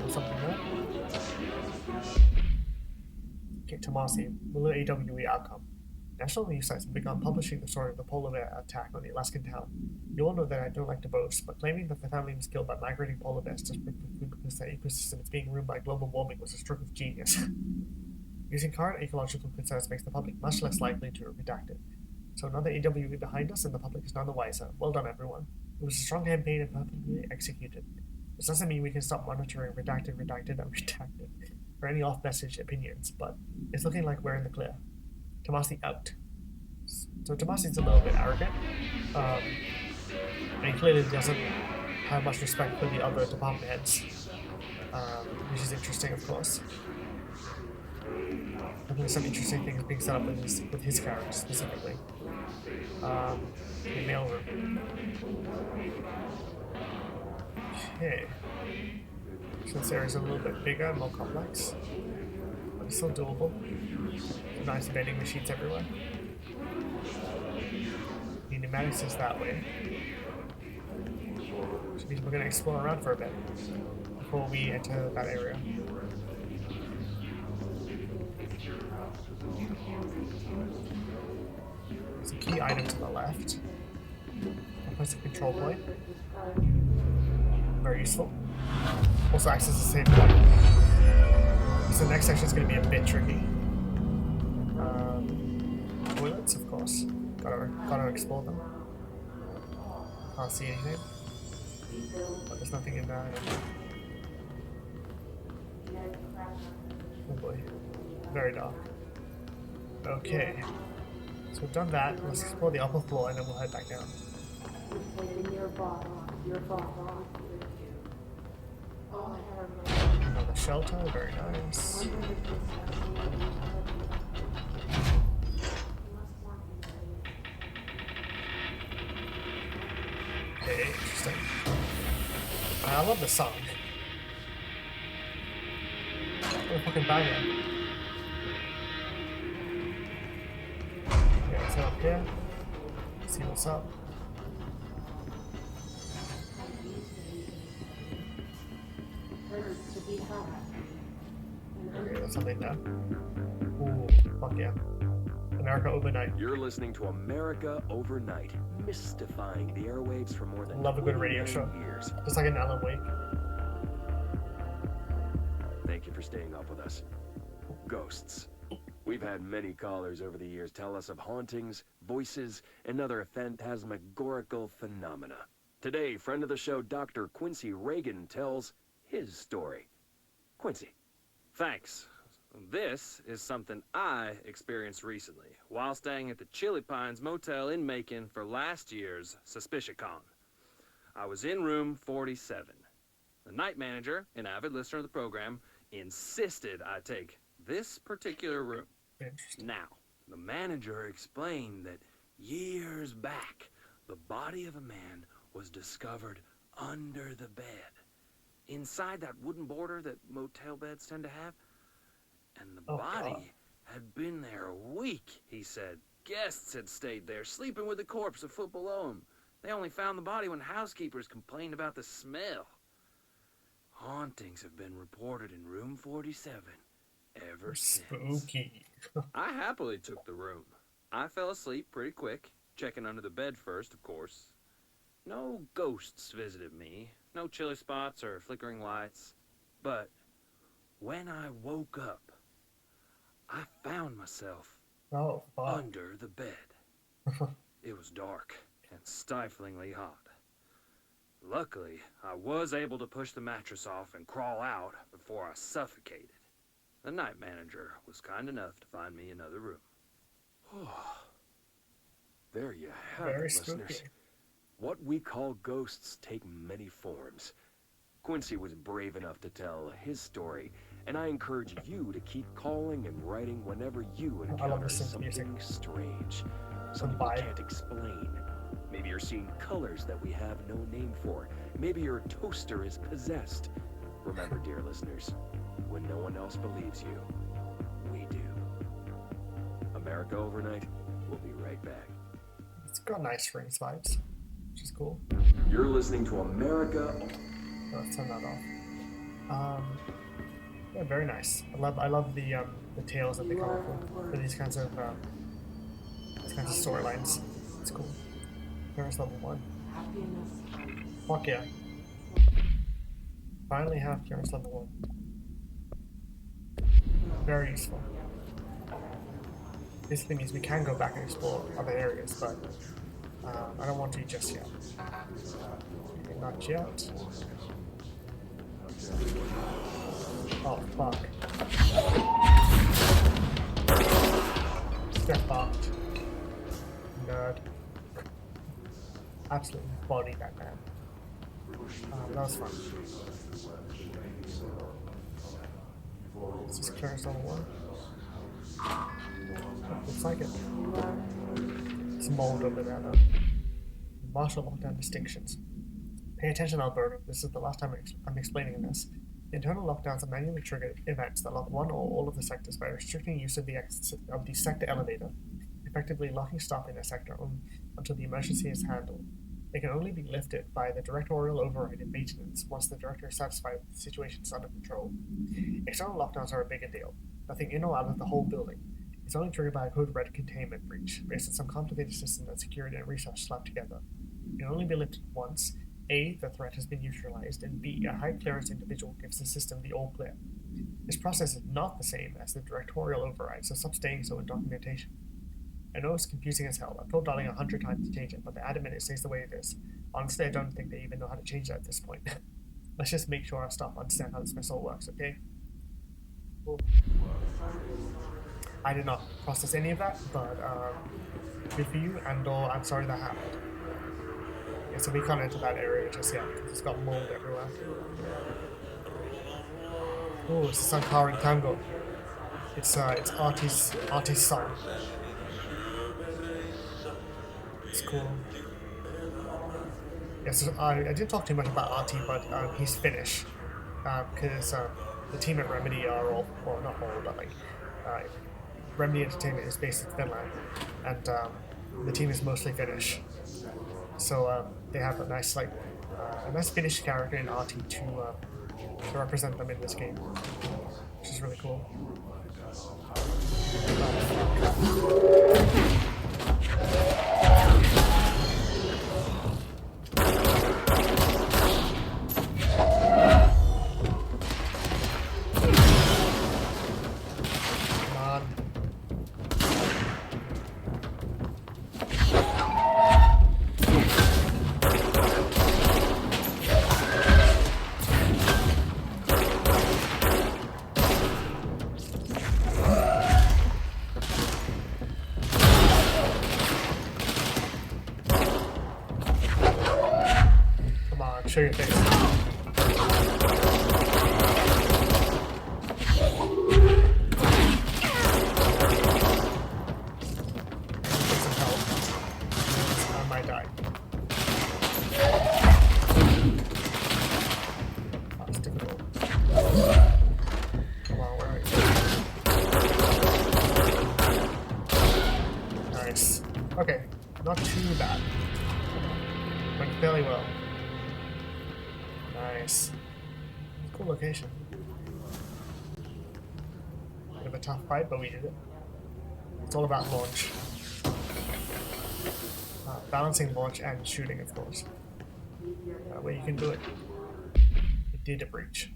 Something there. Okay, Tomasi, Miller AWE outcome. National news sites have begun publishing the story of the polar bear attack on the Alaskan town. You all know that I don't like to boast, but claiming that the family was killed by migrating polar bears just because their ecosystem is being ruined by global warming was a stroke of genius. Using current ecological concerns makes the public much less likely to redact it. So another AWE behind us and the public is none the wiser. Well done, everyone. It was a strong campaign and perfectly executed. This doesn't mean we can stop monitoring redacted, and redacted for any off-message opinions, but it's looking like we're in the clear. Tomasi out. So Tomasi's a little bit arrogant, and he clearly doesn't have much respect for the other department heads, which is interesting, of course. Definitely some interesting things being set up with his character specifically. The mailroom. Okay. So this area is a little bit bigger and more complex, but it's still doable. Some nice vending machines everywhere. The pneumatics is that way. Which means we're going to explore around for a bit before we enter that area. There's a key item to the left. A place of control point. Very useful. Also acts as a save point. So the next section is going to be a bit tricky. Toilets, of course. Gotta explore them. Can't see anything. But there's nothing in there. Oh boy. Very dark. Okay. So we've done that. Let's explore the upper floor and then we'll head back down. Another shelter, very nice. Okay, interesting. I love the song. What a fucking banger. Okay, let's head up here. See what's up. Okay, there's something there. Ooh, fuck yeah. America Overnight. You're listening to America Overnight, mystifying the airwaves for more than Love a good radio 29 show. years. Just like an Alan Wake. Thank you for staying up with us. Ghosts. We've had many callers over the years tell us of hauntings, voices, and other phantasmagorical phenomena. Today, friend of the show, Dr. Quincy Reagan, tells his story. Quincy. Thanks. This is something I experienced recently while staying at the Chili Pines Motel in Macon for last year's SuspiciaCon. I was in room 47. The night manager, an avid listener of the program, insisted I take this particular room. Now, the manager explained that years back, the body of a man was discovered under the bed, inside that wooden border that motel beds tend to have. And the body had been there a week, he said. Guests had stayed there, sleeping with the corpse a foot below him. They only found the body when housekeepers complained about the smell. Hauntings have been reported in room 47 ever since. Spooky. I happily took the room. I fell asleep pretty quick, checking under the bed first, of course. No ghosts visited me, no chilly spots or flickering lights. But when I woke up, I found myself under the bed. It was dark and stiflingly hot. Luckily, I was able to push the mattress off and crawl out before I suffocated. The night manager was kind enough to find me another room. There you have Very it, listeners. spooky. What we call ghosts take many forms. Quincy was brave enough to tell his story, and I encourage you to keep calling and writing whenever you encounter something strange, something you can't explain. Maybe you're seeing colors that we have no name for. Maybe your toaster is possessed. Remember, dear listeners, when no one else believes you, we do. America Overnight, we'll be right back. It's got nice Springs vibes, which is cool. You're listening to America. Let's turn that off. Yeah, very nice. I love the tales that they come up with for these kinds of storylines. It's cool. There's level 1. Fuck yeah. Finally have clearance level 1. Very useful. Basically means we can go back and explore other areas, but I don't want to just yet. Okay, not yet. Oh, fuck. Get fucked. Nerd. Absolutely bodied that man. That was fun. Is this clearance level 1? Oh, looks like it. It's mold over there though. Martial lockdown distinctions. Pay attention, Alberta. This is the last time I'm explaining this. Internal lockdowns are manually triggered events that lock one or all of the sectors by restricting use of the sector elevator, effectively locking stop in a sector until the emergency is handled. They can only be lifted by the directorial override and maintenance once the director is satisfied that the situation is under control. External lockdowns are a bigger deal. Nothing in or out of the whole building. It's only triggered by a code red containment breach, based on some complicated system that security and research slapped together. It can only be lifted once. A, the threat has been neutralized, and B, a high clearance individual gives the system the all clear. This process is not the same as the directorial override, so stop saying so in documentation. I know it's confusing as hell. I've told Darling 100 times to change it, but they're adamant it stays the way it is. Honestly, I don't think they even know how to change that at this point. Let's just make sure our staff understand how this missile works, okay? Cool. I did not process any of that, but good for you, and I'm sorry that happened. so we can't enter that area just yet because it's got mold everywhere. Oh, it's the Sankara Tango. It's Artie's song. It's cool. Yeah, so I didn't talk too much about Artie, but he's Finnish. Because the team at Remedy are all, well, not all, but like, Remedy Entertainment is based in Finland, and the team is mostly Finnish. So they have a nice, like, a nice Finnish character in Artie to represent them in this game, which is really cool. Show your face. Some help. I might die. That's difficult. Come on, where are you? Nice. Okay, not too bad. Went fairly well. Nice. Cool location. Bit of a tough fight, but we did it. It's all about launch. Balancing launch and shooting, of course. That way you can do it. It did a breach.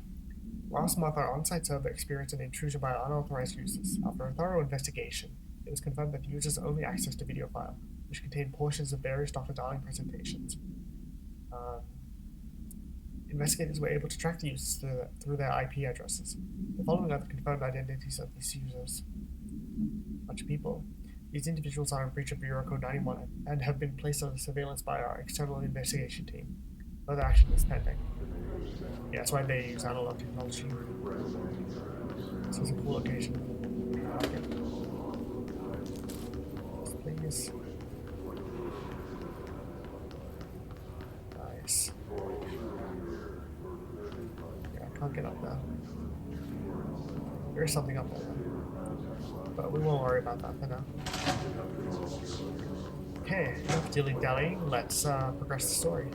Last month, our on-site server experienced an intrusion by unauthorized users. After a thorough investigation, it was confirmed that the users only accessed a video file, which contained portions of various Dr. Darling presentations. Investigators were able to track the users through their IP addresses. The following are the confirmed identities of these users. A bunch of people. These individuals are in breach of Bureau Code 91 and have been placed under surveillance by our external investigation team. Further action is pending. Yeah, that's why they use analog technology. This is a cool location. I like it. Please. Nice. Can't get up there. There's something up there, but we won't worry about that for now. Okay, enough dilly-dallying. Let's progress the story.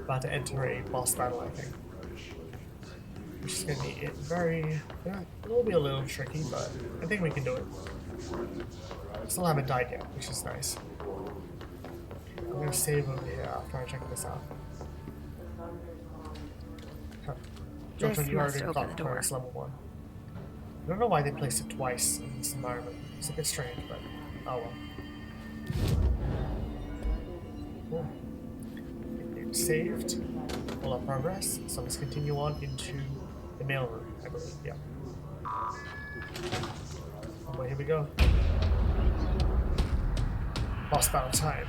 About to enter a boss battle, I think, which is going to be it will be a little tricky, but I think we can do it. Still haven't died yet, which is nice. I'm going to save over here after I check this out. Johnson, you already got Chorus level 1. I don't know why they placed it twice in this environment. It's a bit strange, but oh well. Cool. It's saved. All our progress. So let's continue on into the mailroom, I believe. Yeah. Oh boy, here we go. Boss battle time.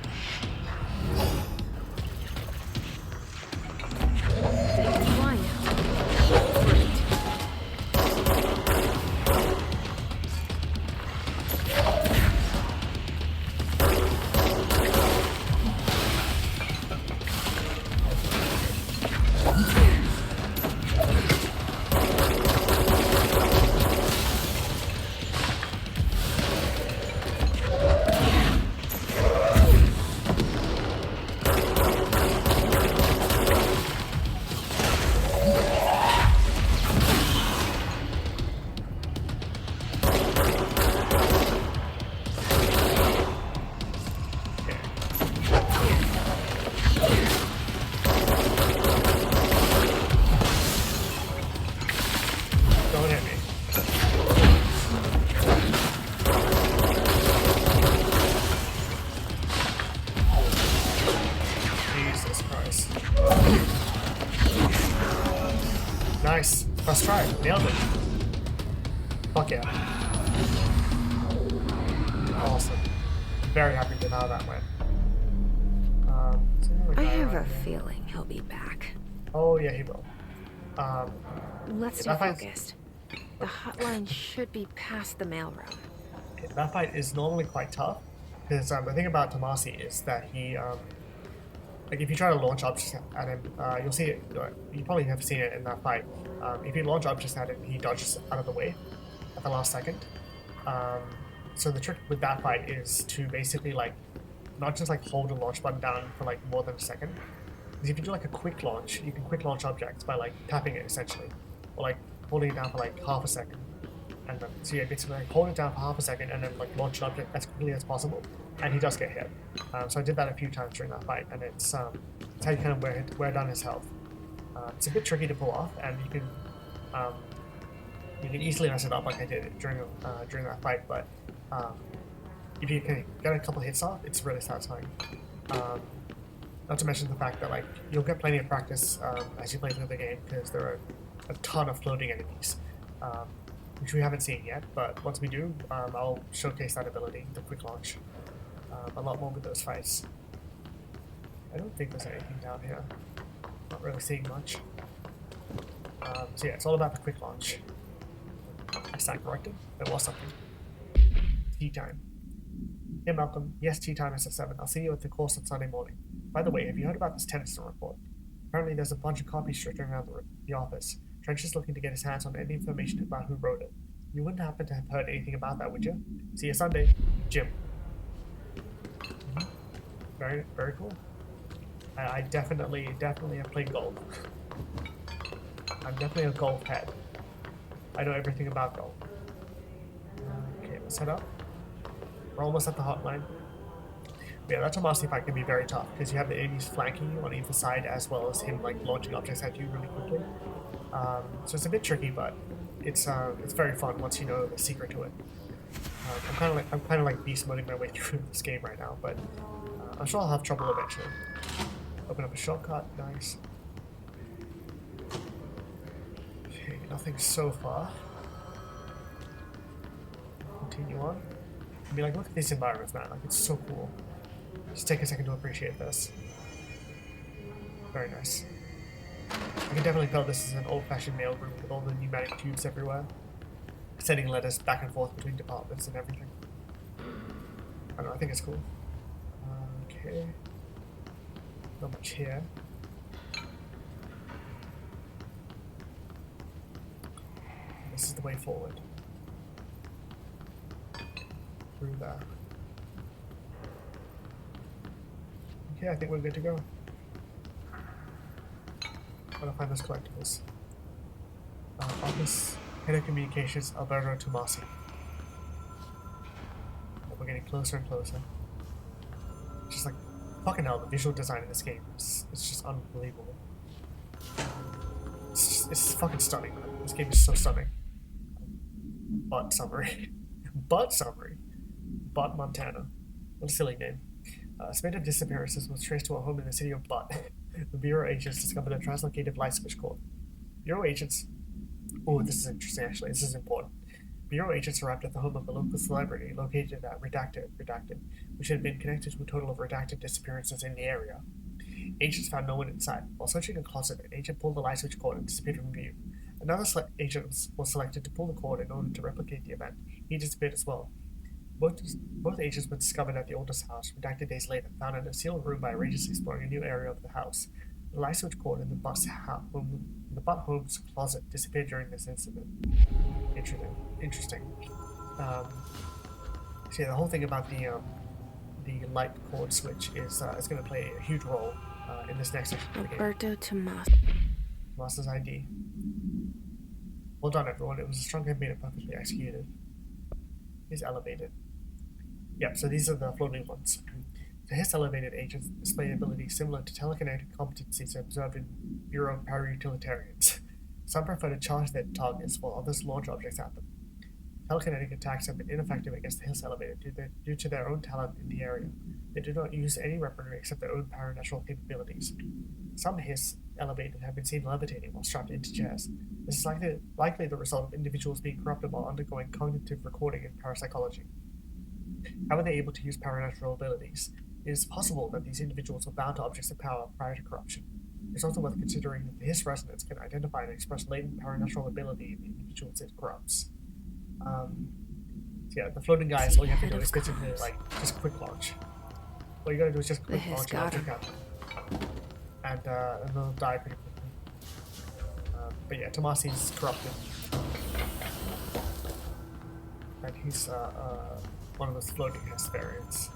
Why now? Nice. First try. Nailed it. Fuck yeah. Awesome. Very happy with how that went. I have a feeling he'll be back. Oh yeah, he will. Let's stay that fight's- focused. The hotline should be past the mailroom. That fight is normally quite tough because the thing about Tomasi is that he like if you try to launch objects at him, you'll see it. You probably have seen it in that fight. If you launch objects at him, he dodges out of the way at the last second. So the trick with that fight is to basically like not just like hold the launch button down for like more than a second. Because if you do like a quick launch, you can quick launch objects by like tapping it essentially, or like holding it down for like half a second. And then, so yeah, basically like hold it down for half a second and then like launch an object as quickly as possible, and he does get hit. So I did that a few times during that fight, and it's how you kind of wear down his health. It's a bit tricky to pull off, and you can easily mess it up like I did during that fight. But if you can get a couple hits off, it's really satisfying. Not to mention the fact that like you'll get plenty of practice as you play through the game because there are a ton of floating enemies. Which we haven't seen yet, but once we do, I'll showcase that ability, the quick launch, a lot more with those fights. I don't think there's anything down here. Not really seeing much. So yeah, it's all about the quick launch. I stand corrected. There was something. Tea time. Hey Malcolm, yes, tea time is at 7. I'll see you at the course on Sunday morning. By the way, have you heard about this Tennyson report? Apparently there's a bunch of copies drifting around the office. Trench is looking to get his hands on any information about who wrote it. You wouldn't happen to have heard anything about that, would you? See you Sunday, Jim. Very, very cool. I definitely have played golf. I'm definitely a golf head. I know everything about golf. Okay, let's head up. We're almost at the hotline. Yeah, that Tomasi fight can be very tough because you have the enemies flanking you on either side as well as him like launching objects at you really quickly. So it's a bit tricky, but it's very fun once you know the secret to it. I'm kind of like beast moding my way through this game right now, but I'm sure I'll have trouble eventually. Open up a shortcut, nice. Okay, nothing so far. Continue on. I mean, like, look at these environments, man. Like, it's so cool. Just take a second to appreciate this. Very nice. I can definitely tell this is an old-fashioned mailroom with all the pneumatic tubes everywhere, sending letters back and forth between departments and everything. I don't know, I think it's cool. Okay. Not much here. This is the way forward. Through there. Okay, I think we're good to go. Gotta find those collectibles. Office, Head of Communications, Alberto Tomasi. We're getting closer and closer. Just like, fucking hell, the visual design in this game is just unbelievable. It's fucking stunning, man. This game is so stunning. Butt summary. Butt summary. Butt, Montana. What a silly name. A spate of disappearances was traced to a home in the city of Butt. The Bureau agents discovered a translocated light switch code. Bureau agents... Oh, this is interesting, actually. This is important. Bureau agents arrived at the home of a local celebrity located at Redacted, which had been connected to a total of redacted disappearances in the area. Agents found no one inside. While searching a closet, an agent pulled the light switch cord and disappeared from view. Another agent was selected to pull the cord in order to replicate the event. He disappeared as well. Both agents were discovered at the oldest house, redacted days later, found in a sealed room by rangers exploring a new area of the house. The light switch cord in the Butt home's closet disappeared during this incident. Interesting. So yeah, the whole thing about the light cord switch is going to play a huge role in this next section of the game. Alberto Tomasi. Master's ID. Well done, everyone. It was a strong campaign and perfectly executed. Is elevated. Yep, so these are the floating ones. The HISS elevated agents display abilities similar to telekinetic competencies observed in Bureau para-utilitarians. Some prefer to charge their targets while others launch objects at them. Telekinetic attacks have been ineffective against the HISS elevated due to their own talent in the area. They do not use any weaponry except their own paranatural capabilities. Some HISS elevated have been seen levitating while strapped into chairs. This is likely the result of individuals being corrupted while undergoing cognitive recording in parapsychology. How are they able to use paranatural abilities? It is possible that these individuals were bound to objects of power prior to corruption. It's also worth considering that the Hiss resonance can identify and express latent paranatural ability in the individuals it corrupts. So yeah, the floating guys, all you have to do is basically like just quick launch. All you gotta do is just quick launch and launch your captain. And they'll die pretty quickly. But yeah, Tomasi's corrupted. And he's one of those floating Hiss variants.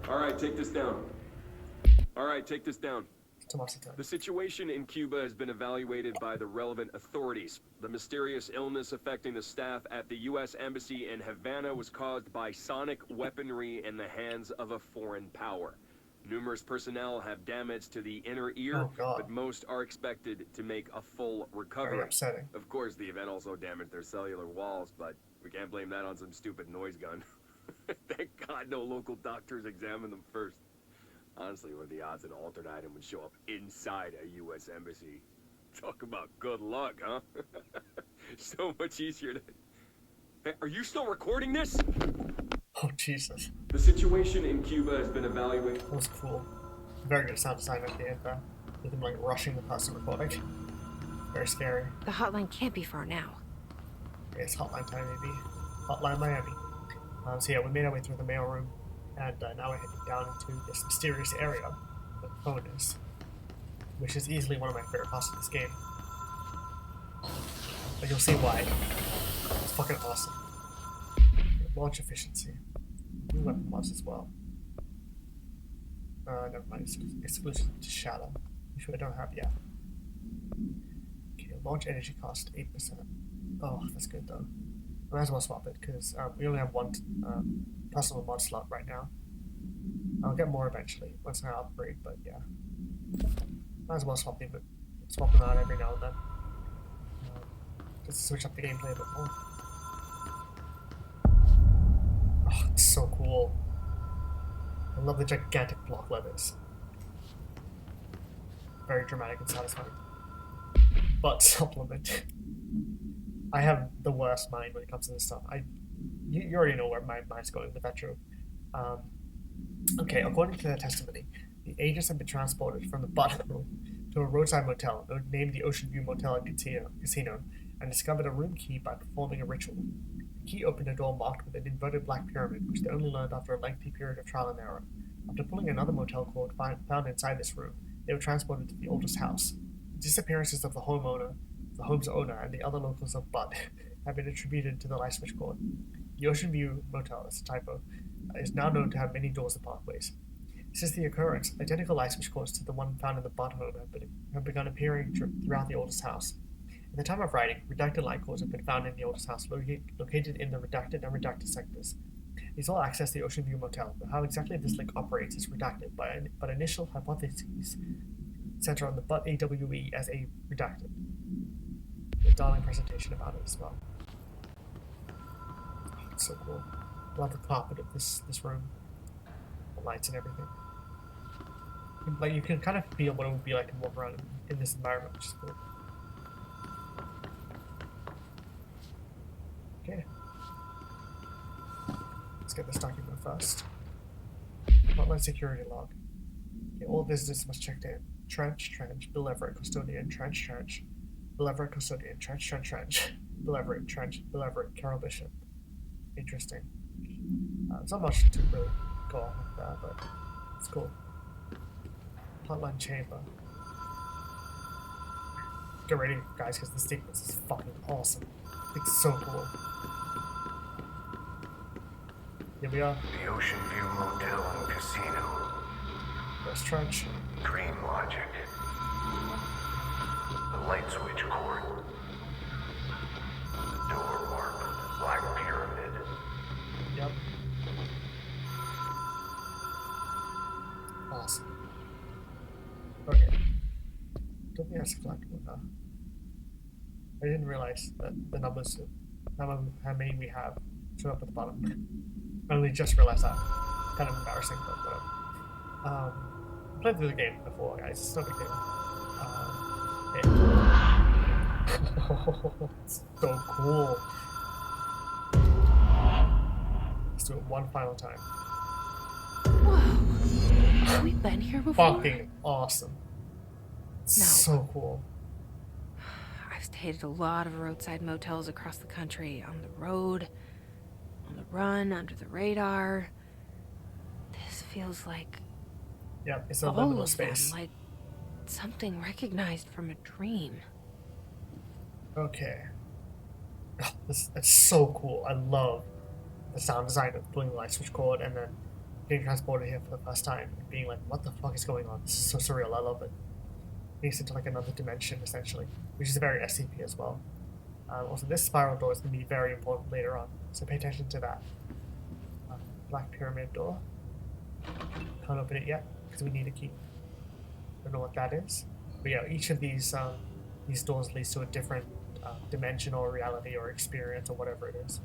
Alright, take this down. Alright, take this down. The situation in Cuba has been evaluated by the relevant authorities. The mysterious illness affecting the staff at the U.S. Embassy in Havana was caused by sonic weaponry in the hands of a foreign power. Numerous personnel have damage to the inner ear, but most are expected to make a full recovery. Very upsetting. Of course, the event also damaged their cellular walls, but we can't blame that on some stupid noise gun. Thank God no local doctors examined them first. Honestly, what are the odds an altered item would show up inside a U.S. embassy? Talk about good luck, huh? So much easier to... Hey, are you still recording this? Oh, Jesus. The situation in Cuba has been evaluated... That was cool. Very good sound design at the end there. With him, like, rushing across the recording. Very scary. The hotline can't be far now. Yeah, it's Hotline time, maybe. Hotline Miami. So yeah, we made our way through the mail room. And now we're heading down into this mysterious area where the phone is, which is easily one of my favorite parts of this game. But you'll see why. It's fucking awesome. Launch efficiency. New weapon mods as well. Never mind, it's exclusive to Shadow, which I don't have yet. Okay, launch energy cost 8%. Oh, that's good though. I might as well swap it, because we only have one personal mod slot right now. I'll get more eventually, once I upgrade, but yeah. Might as well swap them out every now and then. Just to switch up the gameplay a bit more. Oh, it's so cool. I love the gigantic block levers. Very dramatic and satisfying. But supplement. I have the worst mind when it comes to this stuff. You already know where my mind's going with that joke. Okay, according to the testimony, the agents have been transported from the bottom to a roadside motel named the Ocean View Motel and Casino and discovered a room key by performing a ritual. The key opened a door marked with an inverted black pyramid, which they only learned after a lengthy period of trial and error. After pulling another motel cord found inside this room, they were transported to the oldest house. The disappearances of the home's owner, and the other locals of Bud have been attributed to the light switch cord. The Ocean View Motel, is a typo, is now known to have many doors and pathways. Since the occurrence, identical light switch cords to the one found in the Bud home have begun appearing throughout the oldest house. At the time of writing, redacted light cords have been found in the oldest house, located in the redacted and redacted sectors. These all access the Ocean View Motel, but how exactly this link operates is redacted, but initial hypotheses center on the Bud AWE as a redacted. A darling presentation about it as well. It's so cool. I love the carpet of this room. The lights and everything. Like, you can kind of feel what it would be like to walk around in this environment, which is cool. Okay. Let's get this document first. Hotline security log. Okay, all visitors must check in. Trench, Bill Everett, custodian, trench. Bill Everett, custodian, trench. Bill Everett, Carol Bishop. Interesting. There's not much to really go on with that, but it's cool. Hotline chamber. Get ready, guys, because the sequence is fucking awesome. It's so cool. Here we are. The Ocean View Motel and Casino. There's trench. Dream logic. The light switch cord. The door marked with the black pyramid. Yep. Awesome. Okay. Don't think that's collectible now. I didn't realize that the numbers, how many we have, show up at the bottom. I only just realized that. Kind of embarrassing, but whatever. I played through the game before, guys. It's no big deal. It's so cool. Let's do it one final time. Whoa. We've been here before? Fucking awesome. No. So cool. I've stayed at a lot of roadside motels across the country, on the road, on the run, under the radar. This feels like Yep, it's a all liminal of space. them, like something recognized from a dream. Okay. Oh, that's so cool. I love the sound design of pulling the light switch cord and then getting transported here for the first time and being like, what the fuck is going on? This is so surreal. I love it. Takes into like another dimension essentially, which is very SCP as well. Also, this spiral door is going to be very important later on, so pay attention to that. Black pyramid door. Can't open it yet because we need a key. Don't know what that is, but yeah, each of these doors leads to a different dimension or reality or experience or whatever it is,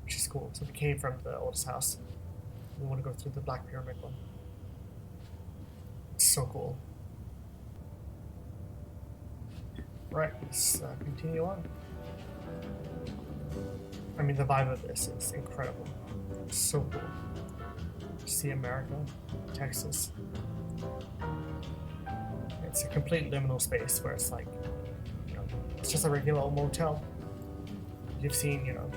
which is cool. So we came from the oldest house. We want to go through the Black Pyramid one. It's so cool. Right, let's continue on. I mean, the vibe of this is incredible. It's so cool. See America, Texas. It's a complete liminal space where it's like, you know, it's just a regular old motel. You've seen, you know,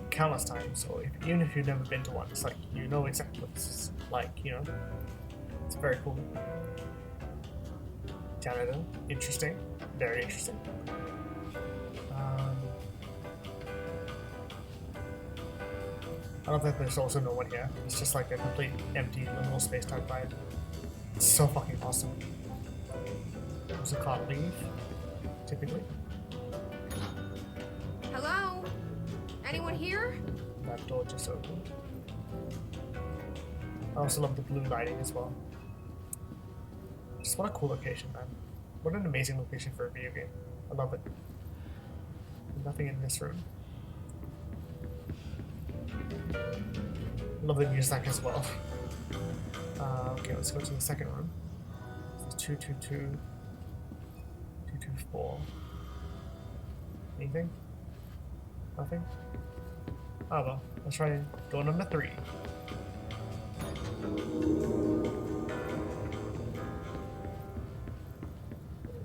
countless times, or even if you've never been to one, it's like, you know exactly what this is like, you know? It's very cool. Canada, interesting. Very interesting. I love that there's also no one here. It's just like a complete empty liminal space type vibe. It's so fucking awesome. Also can't leave, typically. Hello? Anyone here? That door just opened. I also love the blue lighting as well. Just what a cool location, man. What an amazing location for a video game. I love it. Nothing in this room. Love the music as well. Okay, let's go to the second room. This is 222, 224. Anything? Nothing? Oh well, let's try door number 3. Very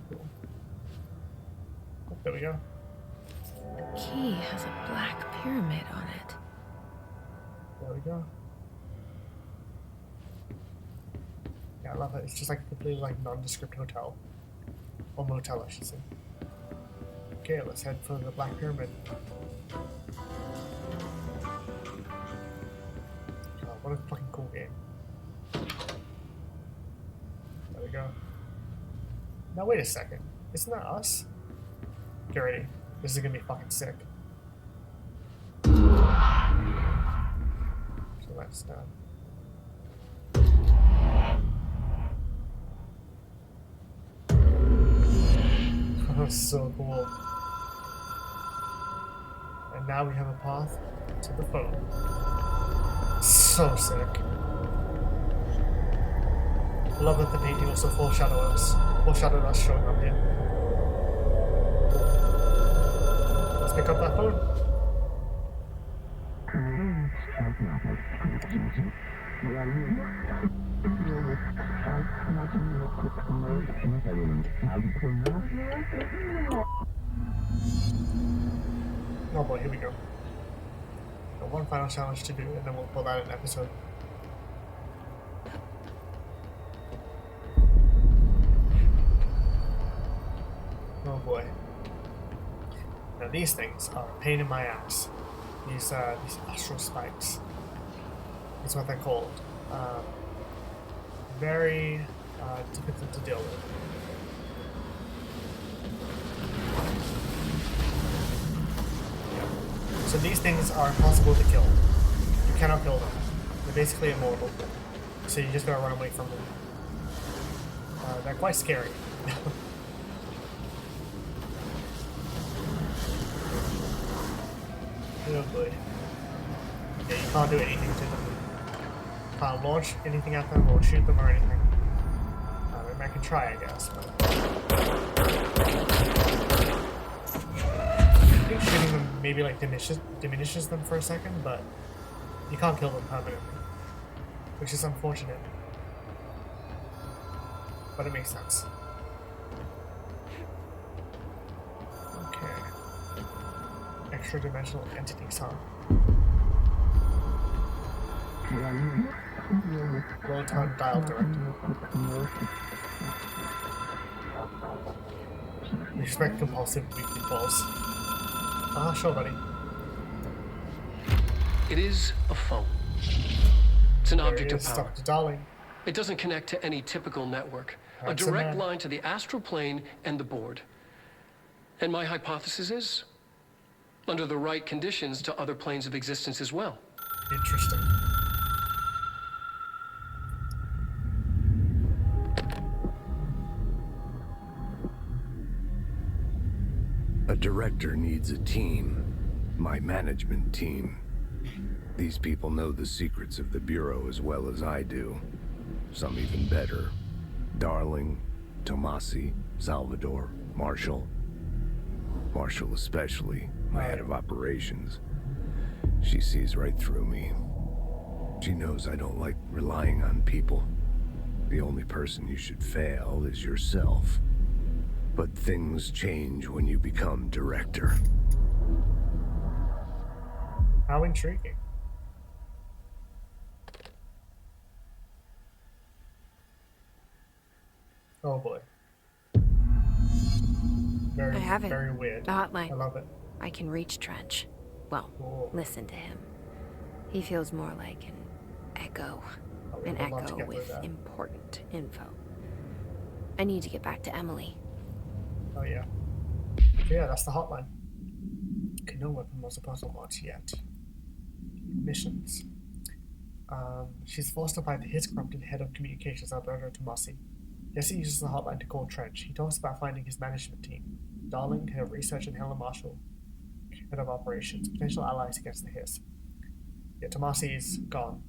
cool. Oh, there we go. The key has a black pyramid on it. There we go. Yeah, I love it. It's just like a completely like nondescript hotel. Or motel, I should say. Okay, let's head for the Black Pyramid. Oh, what a fucking cool game. There we go. Now wait a second. Isn't that us? Get ready. This is gonna be fucking sick. So that's done. So cool. And now we have a path to the phone. So sick. I love that the painting also foreshadowed us showing up here. Let's pick up that phone. Oh boy, here we go. Got one final challenge to do, and then we'll pull out an episode. Oh boy. Now these things are a pain in my ass. These astral spikes. That's what they're called. Very difficult to deal with. So these things are impossible to kill. You cannot kill them. They're basically immortal. So you just gotta run away from them. They're quite scary. Oh boy. Yeah, you can't do anything to them. Can't launch anything at them or shoot them or anything. I mean, I can try, I guess, but... I think shooting them maybe like diminishes them for a second, but you can't kill them permanently. which is unfortunate, but it makes sense. Okay. Extra-dimensional entities, huh? Well-timed dial director. We expect compulsive weekly calls. Sure, buddy. It is a phone. It's an object of power. Dr. Darling. It doesn't connect to any typical network. That's a direct line to the astral plane and the board. And my hypothesis is, under the right conditions, to other planes of existence as well. Interesting. A director needs a team. My management team. These people know the secrets of the Bureau as well as I do. Some even better. Darling, Tomasi, Salvador, Marshall. Marshall especially, my head of operations. She sees right through me. She knows I don't like relying on people. The only person you should fail is yourself. But things change when you become director. How intriguing. Oh boy. Very, I have it. very weird. The hotline. I love it. I can reach Trench. Well, Cool. listen to him. He feels more like an echo. We An have a lot to echo get through with that. important info. I need to get back to Emily. Oh yeah. Yeah, that's the hotline. Okay, no weapon was a puzzle watch yet. Missions. She's forced to find his corrupted head of communications, Alberto Tomasi. Jesse uses the hotline to call Trench. He talks about finding his management team. Darling, head of research, and Helen Marshall, head of operations, potential allies against the Hiss. Yeah, Tomasi is gone.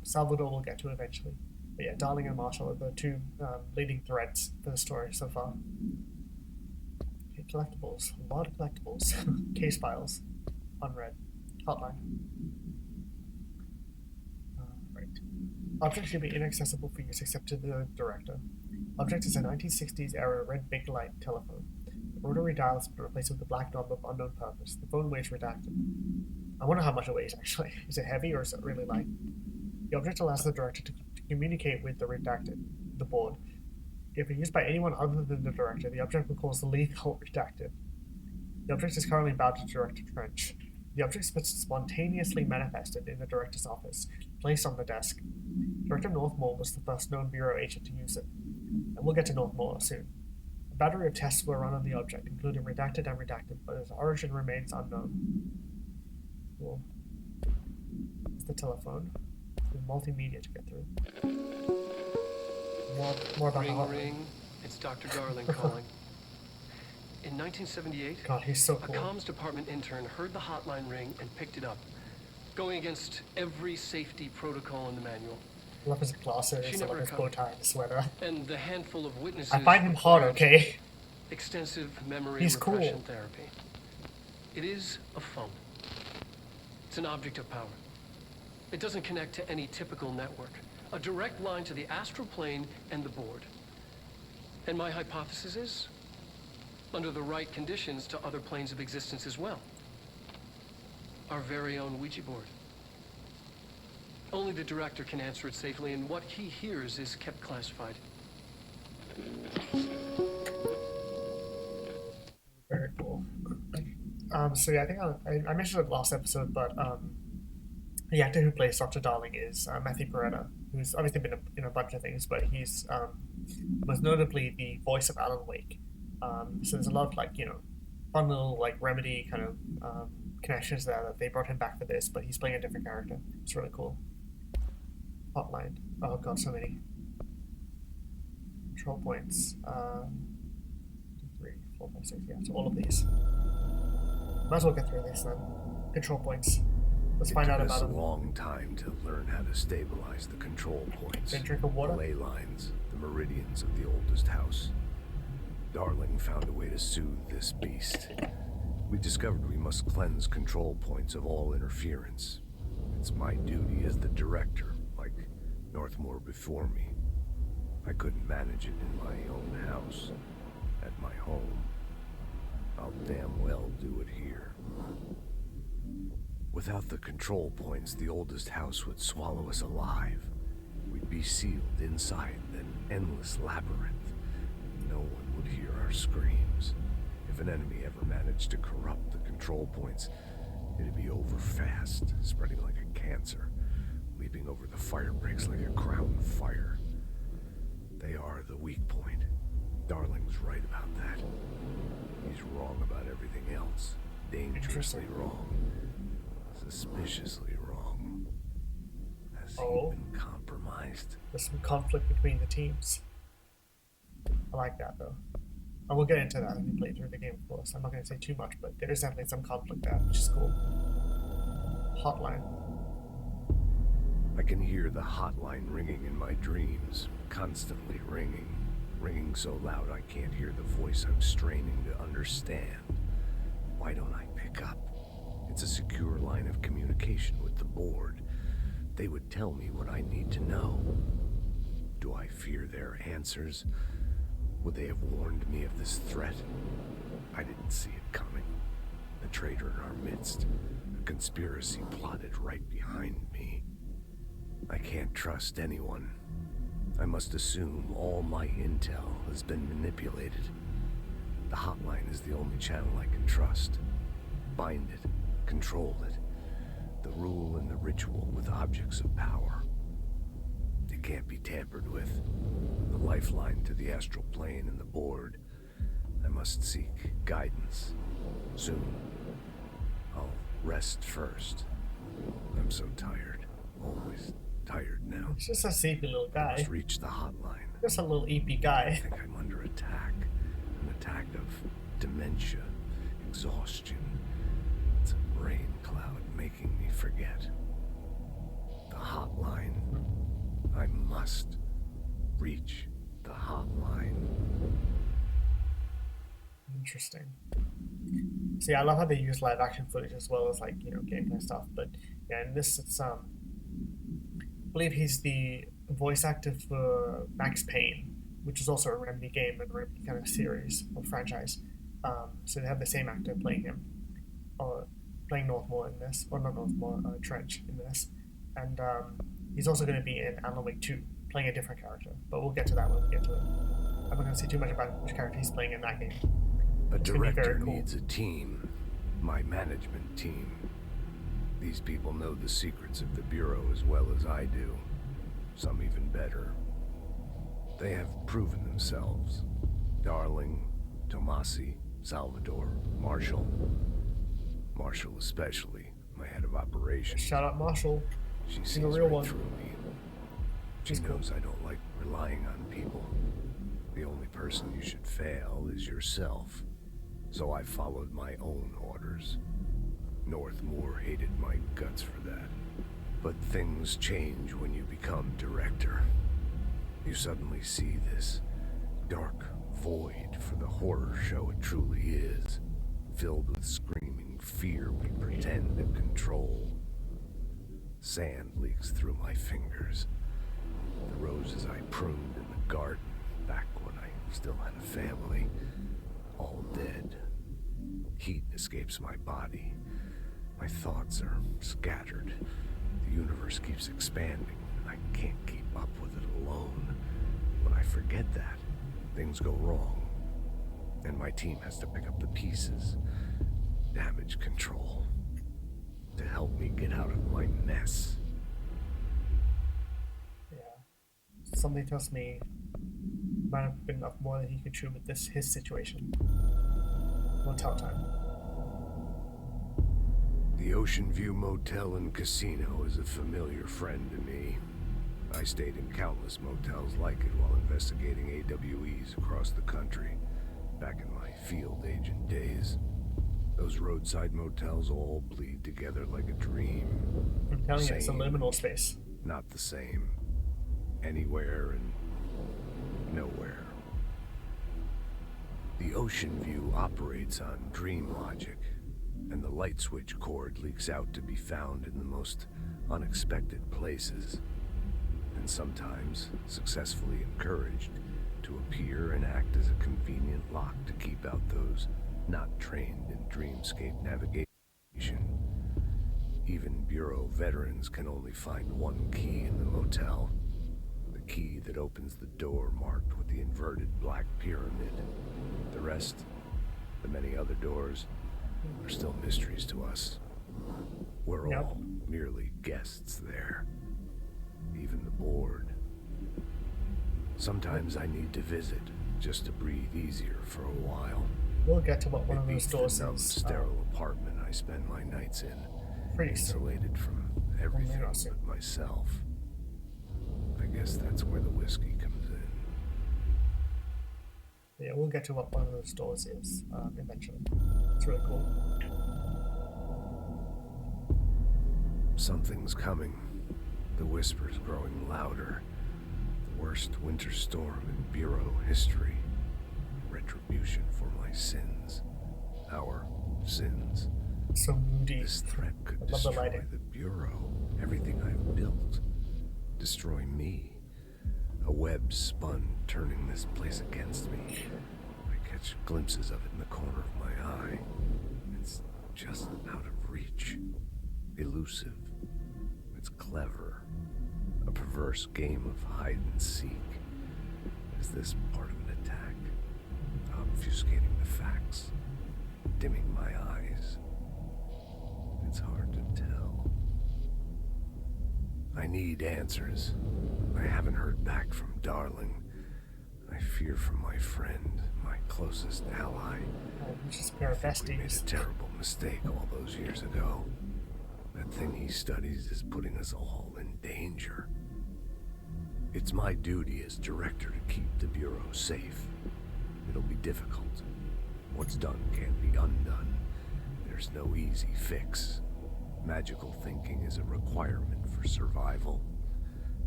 Salvador will get to eventually. But yeah, Darling and Marshall are the two leading threads for the story so far. Okay, collectibles. A lot of collectibles. Case files. Unread. Hotline. Right. Object should be inaccessible for use except to the director. Object is a 1960s era red big light telephone. The rotary dial has been replaced with a black knob of unknown purpose. The phone weighs redacted. I wonder how much it weighs actually. Is it heavy or is it really light? The object allows the director to communicate with the redacted, the board. If used by anyone other than the director, the object will cause the lethal redacted. The object is currently bound to Director Trench. The object is spontaneously manifested in the director's office, placed on the desk. Director Northmore was the first known Bureau agent to use it, and we'll get to Northmore soon. A battery of tests were run on the object, including redacted and redacted, but its origin remains unknown. Cool. It's the telephone. With multimedia to get through. More about the Ring, hotline. ring. It's Dr. Darling calling. In 1978, God, he's so a cool. comms department intern heard the hotline ring and picked it up, going against every safety protocol in the manual. I love his glasses, She I never love his bow recovered. tie and sweater. And the handful of witnesses I find him hot, required okay? extensive memory He's repression cool. therapy. It is a phone. It's an object of power. It doesn't connect to any typical network. A direct line to the astral plane and the board. And my hypothesis is, under the right conditions, to other planes of existence as well. Our very own Ouija board. Only the director can answer it safely, and what he hears is kept classified. Very cool. So yeah, I think I mentioned it last episode, but the actor who plays Dr. Darling is Matthew Peretta, who's obviously been in a bunch of things, but he's most notably the voice of Alan Wake. So there's a lot of fun little Remedy kind of connections there that they brought him back for this, but he's playing a different character. It's really cool. Hotline. Oh god, so many. Control points. 2, 3, 4, 5, 6. Yeah, so all of these. Might as well get through this then. Control points. Let's find out about them. It them. took us a long time to learn how to stabilize the control points. Then drink of water. The ley lines, the meridians of the oldest house. Darling found a way to soothe this beast. We discovered we must cleanse control points of all interference. It's my duty as the director, like Northmore before me. I couldn't manage it in my own house, at my home. I'll damn well do it here. Without the control points, the oldest house would swallow us alive. We'd be sealed inside an endless labyrinth. No one would hear our screams. If an enemy ever managed to corrupt the control points, it'd be over fast, spreading like a cancer, leaping over the fire breaks like a crown fire. They are the weak point. Darling's right about that. He's wrong about everything else. Dangerously wrong. Suspiciously wrong. Has he been compromised? There's some conflict between the teams. I like that though. And we'll get into that as we play through the game, of course. I'm not going to say too much, but there is definitely some conflict there, which is cool. Hotline. I can hear the hotline ringing in my dreams, constantly ringing. Ringing so loud I can't hear the voice I'm straining to understand. Why don't I pick up? It's a secure line of communication with the board. They would tell me what I need to know. Do I fear their answers? Would they have warned me of this threat? I didn't see it coming. A traitor in our midst. A conspiracy plotted right behind me. I can't trust anyone. I must assume all my intel has been manipulated. The hotline is the only channel I can trust. Bind it, control it. The rule and the ritual with objects of power. It can't be tampered with. The lifeline to the astral plane and the board. I must seek guidance. Soon. I'll rest first. I'm so tired. Always tired now. He's just a sleepy little guy. I must reach the hotline. Just a little EP guy. I think I'm under attack. An attack of dementia, exhaustion. It's a rain cloud making me forget. The hotline. I must reach the hotline. Interesting. See, I love how they use live action footage as well as, like, you know, gameplay stuff. But yeah, in this, it's I believe he's the voice actor for Max Payne, which is also a Remedy game and a Remedy kind of series or franchise. So they have the same actor playing him, or playing Northmore in this, or not Northmore, Trench in this, and he's also going to be in Alan Wake 2, playing a different character. But we'll get to that when we get to it. I'm not going to say too much about which character he's playing in that game. A director needs a team. My management team. These people know the secrets of the Bureau as well as I do. Some even better. They have proven themselves. Darling, Tomasi, Salvador, Marshall. Marshall especially, my head of operations. Shout out Marshall. She sees the real right one. through me. She knows I don't like relying on people. The only person you should fail is yourself. So I followed my own orders. Northmore hated my guts for that. But things change when you become director. You suddenly see this dark void for the horror show it truly is, filled with screaming fear we pretend to control. Sand leaks through my fingers. The roses I pruned in the garden back when I still had a family, all dead. Heat escapes my body. My thoughts are scattered. The universe keeps expanding, and I can't keep up with it alone. When I forget that, things go wrong. And my team has to pick up the pieces. Damage control. To help me get out of my mess. Yeah. Something tells me might have been enough more than he could chew with his situation. We'll tell time. The Ocean View Motel and Casino is a familiar friend to me. I stayed in countless motels like it while investigating AWEs across the country, back in my field agent days. Those roadside motels all bleed together like a dream. I'm telling you, it's a liminal space. Not the same. Anywhere and nowhere. The Ocean View operates on dream logic, and the light switch cord leaks out to be found in the most unexpected places. And and sometimes successfully encouraged to appear and act as a convenient lock to keep out those not trained in dreamscape navigation. Even Bureau veterans can only find one key in the motel. The key that opens the door marked with the inverted black pyramid. The rest, the many other doors, are still mysteries to us. We're all merely guests there. Even the board. Sometimes I need to visit, just to breathe easier for a while. We'll get to what one of those doors the is. Sterile apartment I spend my nights in. Pretty Insulated from everything but myself. I guess that's where the whiskey comes in. Yeah, we'll get to what one of those doors is eventually. It's really cool. Something's coming. The whispers growing louder. The worst winter storm in Bureau history. Retribution for my sins. Our sins. So moody. This threat could destroy the Bureau. Everything I've built. Destroy me. A web spun, turning this place against me. I catch glimpses of it in the corner of my eye. It's just out of reach. Elusive. It's clever. A perverse game of hide and seek. Is this part of an attack? Obfuscating the facts. Dimming my eyes. It's hard to tell. I need answers. I haven't heard back from Darling. I fear for my friend, my closest ally. Just a pair of besties. We made a terrible mistake all those years ago. That thing he studies is putting us all in danger. It's my duty as director to keep the Bureau safe. It'll be difficult. What's done can't be undone. There's no easy fix. Magical thinking is a requirement for survival.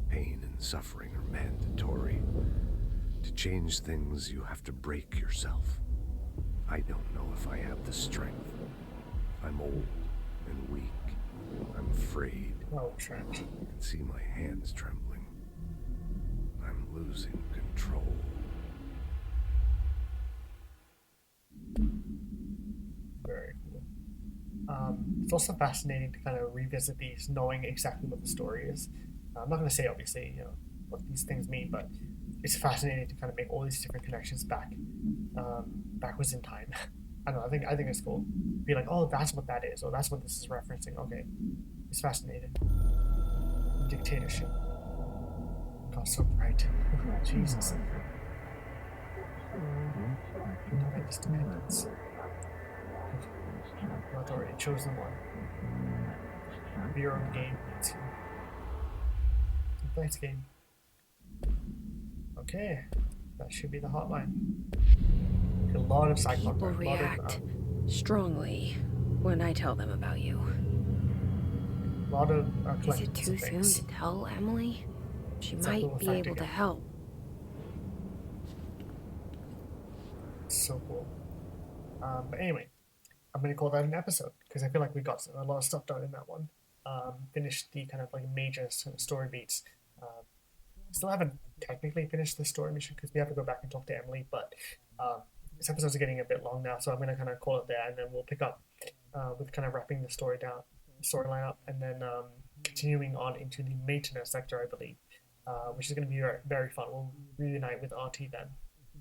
Pain and suffering are mandatory. To change things, you have to break yourself. I don't know if I have the strength. I'm old and weak. I'm afraid. Oh, Trent. I can see my hands trembling. I'm losing control. Very cool. It's also fascinating to kind of revisit these, knowing exactly what the story is. I'm not going to say, obviously, what these things mean, but it's fascinating to kind of make all these different connections backwards in time. I don't know. I think it's cool. Be like, oh, that's what that is, or that's what this is referencing. Okay, it's fascinating. Dictatorship. God, so bright. Jesus. Independence. Not already chosen one. Bureau game. Thanks, game. Okay, that should be the hotline. A lot of side People react strongly when I tell them about you. A lot of Is it too soon to tell Emily? She might be able to help. So cool. But anyway, I'm going to call that an episode because I feel like we got a lot of stuff done in that one. Finished the kind of like major story beats. Still haven't technically finished the story mission because we have to go back and talk to Emily, but this episode's getting a bit long now, so I'm going to kind of call it there, and then we'll pick up with kind of wrapping the storyline up, and then continuing on into the maintenance sector, I believe, which is going to be very, very fun. We'll reunite with RT then.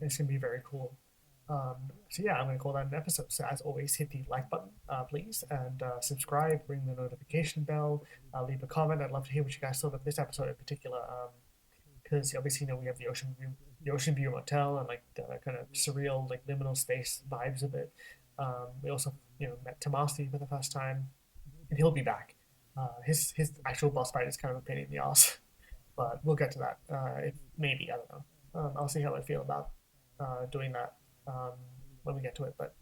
It's going to be very cool. So yeah, I'm going to call that an episode. So as always, hit the like button, please, and subscribe, ring the notification bell, leave a comment. I'd love to hear what you guys thought of this episode in particular, because obviously, we have the Ocean View Motel and like the kind of surreal, like liminal space vibes of it. We also, met Tomasi for the first time, and he'll be back. His actual boss fight is kind of a pain in the ass, but we'll get to that. Maybe, I don't know. I'll see how I feel about doing that when we get to it. But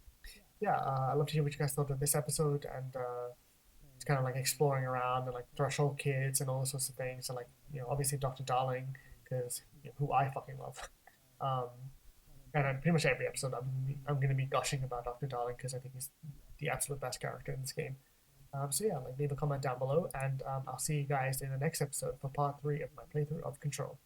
yeah, I'd love to hear what you guys thought of this episode, and it's kind of like exploring around and like Threshold Kids and all those sorts of things, and like obviously Dr. Darling, because who I fucking love. And pretty much every episode I'm going to be gushing about Dr. Darling because I think he's the absolute best character in this game. So yeah, like leave a comment down below, and I'll see you guys in the next episode for part 3 of my playthrough of Control.